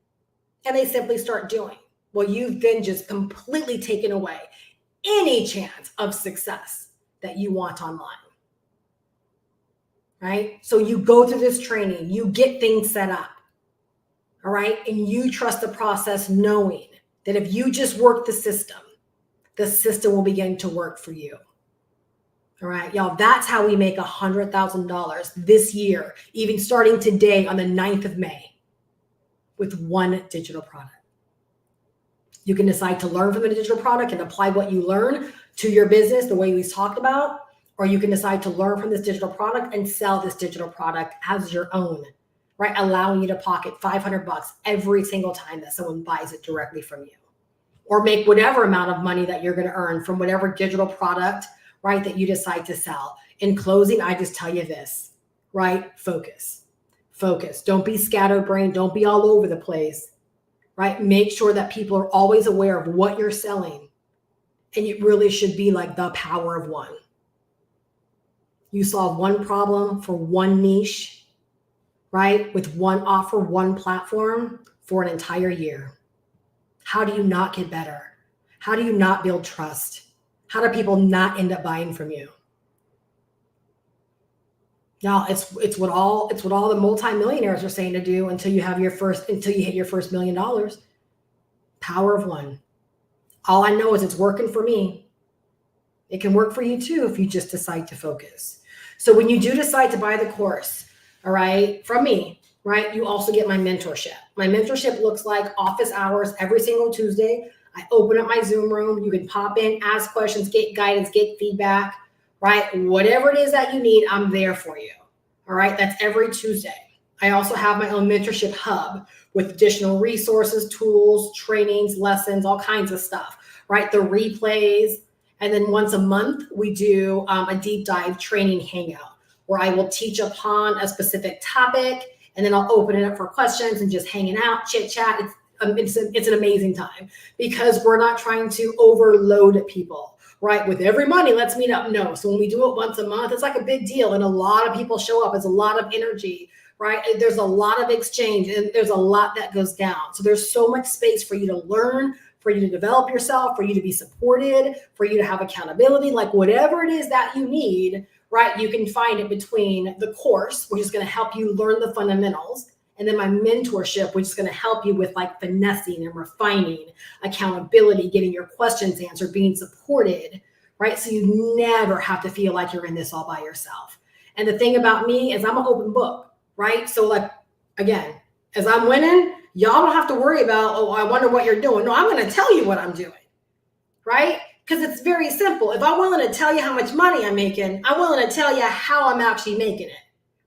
and they simply start doing. Well, you've then just completely taken away any chance of success that you want online, right? So you go through this training, you get things set up, all right? And you trust the process knowing that if you just work the system will begin to work for you. All right, y'all, that's how we make $100,000 this year, even starting today on the 9th of May with one digital product. You can decide to learn from the digital product and apply what you learn to your business the way we talked about, or you can decide to learn from this digital product and sell this digital product as your own, right? Allowing you to pocket $500 every single time that someone buys it directly from you, or make whatever amount of money that you're going to earn from whatever digital product, right, that you decide to sell. In closing, I just tell you this, right? Focus. Don't be scatterbrained. Don't be all over the place, right? Make sure that people are always aware of what you're selling. And it really should be like the power of one. You solve one problem for one niche, right? With one offer, one platform for an entire year. How do you not get better? How do you not build trust? How do people not end up buying from you? Now, it's what all the multimillionaires are saying to do until you hit your first $1 million. Power of one. All I know is it's working for me. It can work for you too if you just decide to focus. So when you do decide to buy the course, all right, from me, right, you also get my mentorship. My mentorship looks like office hours every single Tuesday. I open up my Zoom room. You can pop in, ask questions, get guidance, get feedback, right? Whatever it is that you need, I'm there for you. All right. That's every Tuesday. I also have my own mentorship hub with additional resources, tools, trainings, lessons, all kinds of stuff, right? The replays. And then once a month, we do a deep dive training hangout where I will teach upon a specific topic, and then I'll open it up for questions and just hanging out, chit chat. It's an amazing time because we're not trying to overload people, right? With every money, let's meet up. No. So when we do it once a month, it's like a big deal. And a lot of people show up. It's a lot of energy, right? There's a lot of exchange and there's a lot that goes down. So there's so much space for you to learn, for you to develop yourself, for you to be supported, for you to have accountability, like whatever it is that you need, right? You can find it between the course, which is going to help you learn the fundamentals, and then my mentorship, which is going to help you with like finessing and refining, accountability, getting your questions answered, being supported, right? So you never have to feel like you're in this all by yourself. And the thing about me is I'm an open book, right? So like, again, as I'm winning, y'all don't have to worry about, oh, I wonder what you're doing. No, I'm going to tell you what I'm doing, right? Because it's very simple. If I'm willing to tell you how much money I'm making, I'm willing to tell you how I'm actually making it.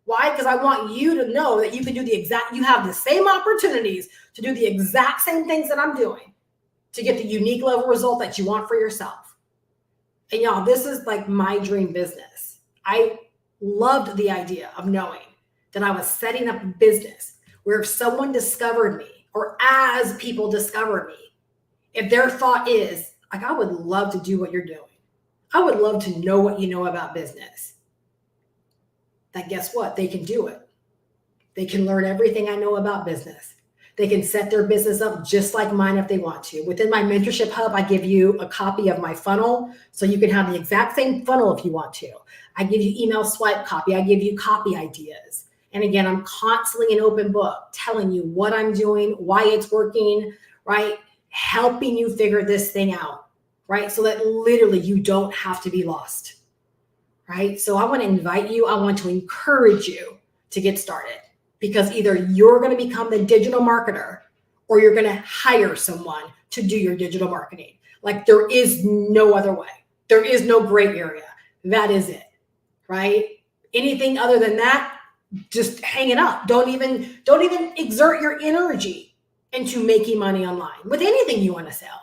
Why? Because I want you to know that you can do you have the same opportunities to do the exact same things that I'm doing to get the unique level result that you want for yourself. And y'all, this is like my dream business. I loved the idea of knowing that I was setting up a business where if someone discovered me, or as people discover me, if their thought is, like, I would love to do what you're doing. I would love to know what you know about business. That guess what? They can do it. They can learn everything I know about business. They can set their business up just like mine if they want to. Within my mentorship hub, I give you a copy of my funnel so you can have the exact same funnel if you want to. I give you email swipe copy. I give you copy ideas. And again, I'm constantly an open book telling you what I'm doing, why it's working, right? Helping you figure this thing out, right? So that literally you don't have to be lost. Right? So I want to invite you, I want to encourage you to get started because either you're going to become the digital marketer or you're going to hire someone to do your digital marketing. Like there is no other way. There is no gray area. That is it, right? Anything other than that, just hang it up. Don't even exert your energy into making money online with anything you want to sell,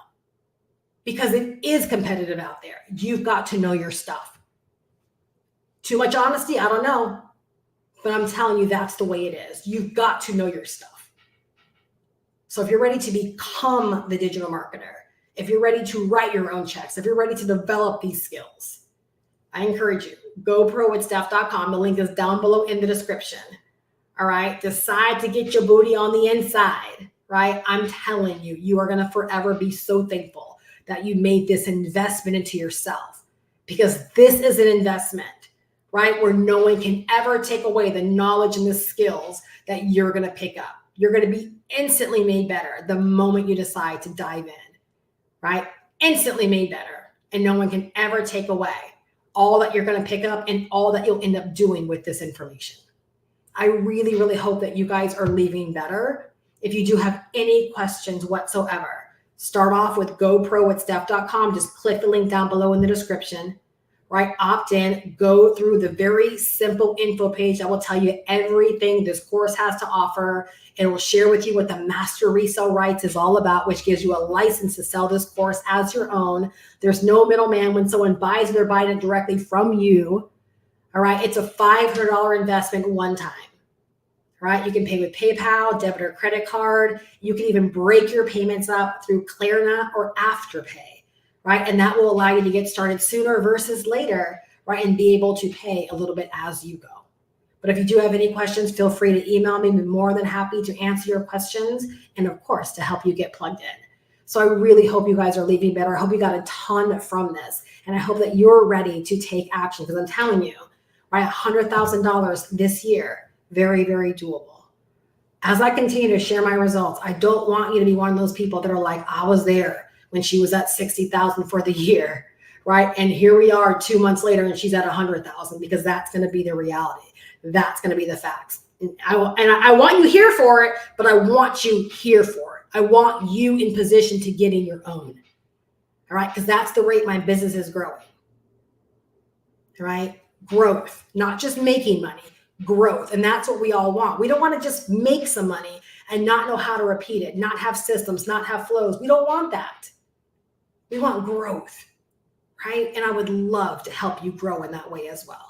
because it is competitive out there. You've got to know your stuff. Too much honesty? I don't know. But I'm telling you, that's the way it is. You've got to know your stuff. So if you're ready to become the digital marketer, if you're ready to write your own checks, if you're ready to develop these skills, I encourage you, GoProWithSteph.com. The link is down below in the description. All right. Decide to get your booty on the inside, right? I'm telling you, you are going to forever be so thankful that you made this investment into yourself, because this is an investment, right? Where no one can ever take away the knowledge and the skills that you're going to pick up. You're going to be instantly made better the moment you decide to dive in, right? Instantly made better. And no one can ever take away all that you're going to pick up and all that you'll end up doing with this information. I really, really hope that you guys are leaving better. If you do have any questions whatsoever, start off with GoProWithSteph.com. Just click the link down below in the description, right? Opt in, go through the very simple info page that will tell you everything this course has to offer. It will share with you what the master resale rights is all about, which gives you a license to sell this course as your own. There's no middleman. When someone buys it, they're buying it directly from you. All right. It's a $500 investment one time. All right. You can pay with PayPal, debit or credit card. You can even break your payments up through Klarna or Afterpay, right? And that will allow you to get started sooner versus later, right? And be able to pay a little bit as you go. But if you do have any questions, feel free to email me. I'm more than happy to answer your questions and, of course, to help you get plugged in. So I really hope you guys are leaving better. I hope you got a ton from this. And I hope that you're ready to take action, because I'm telling you, right, $100,000 this year, very, very doable. As I continue to share my results, I don't want you to be one of those people that are like, I was there when she was at 60,000 for the year, right? And here we are 2 months later and she's at 100,000, because that's going to be the reality. That's going to be the facts. And I want you here for it, but I want you here for it. I want you in position to get in your own. All right. Because that's the rate my business is growing. All right. Growth, not just making money, growth. And that's what we all want. We don't want to just make some money and not know how to repeat it, not have systems, not have flows. We don't want that. We want growth. Right. And I would love to help you grow in that way as well.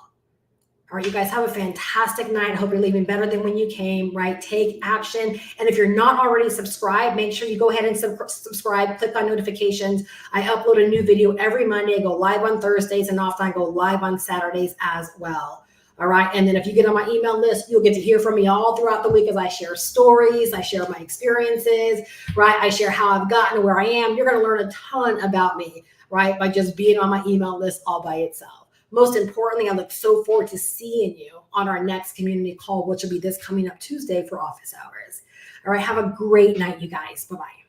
All right, you guys have a fantastic night. I hope you're leaving better than when you came, right? Take action. And if you're not already subscribed, make sure you go ahead and subscribe, click on notifications. I upload a new video every Monday. I go live on Thursdays, and often I go live on Saturdays as well. All right. And then if you get on my email list, you'll get to hear from me all throughout the week as I share stories. I share my experiences, right? I share how I've gotten to where I am. You're going to learn a ton about me, right? By just being on my email list all by itself. Most importantly, I look so forward to seeing you on our next community call, which will be this coming up Tuesday for office hours. All right. Have a great night, you guys. Bye-bye.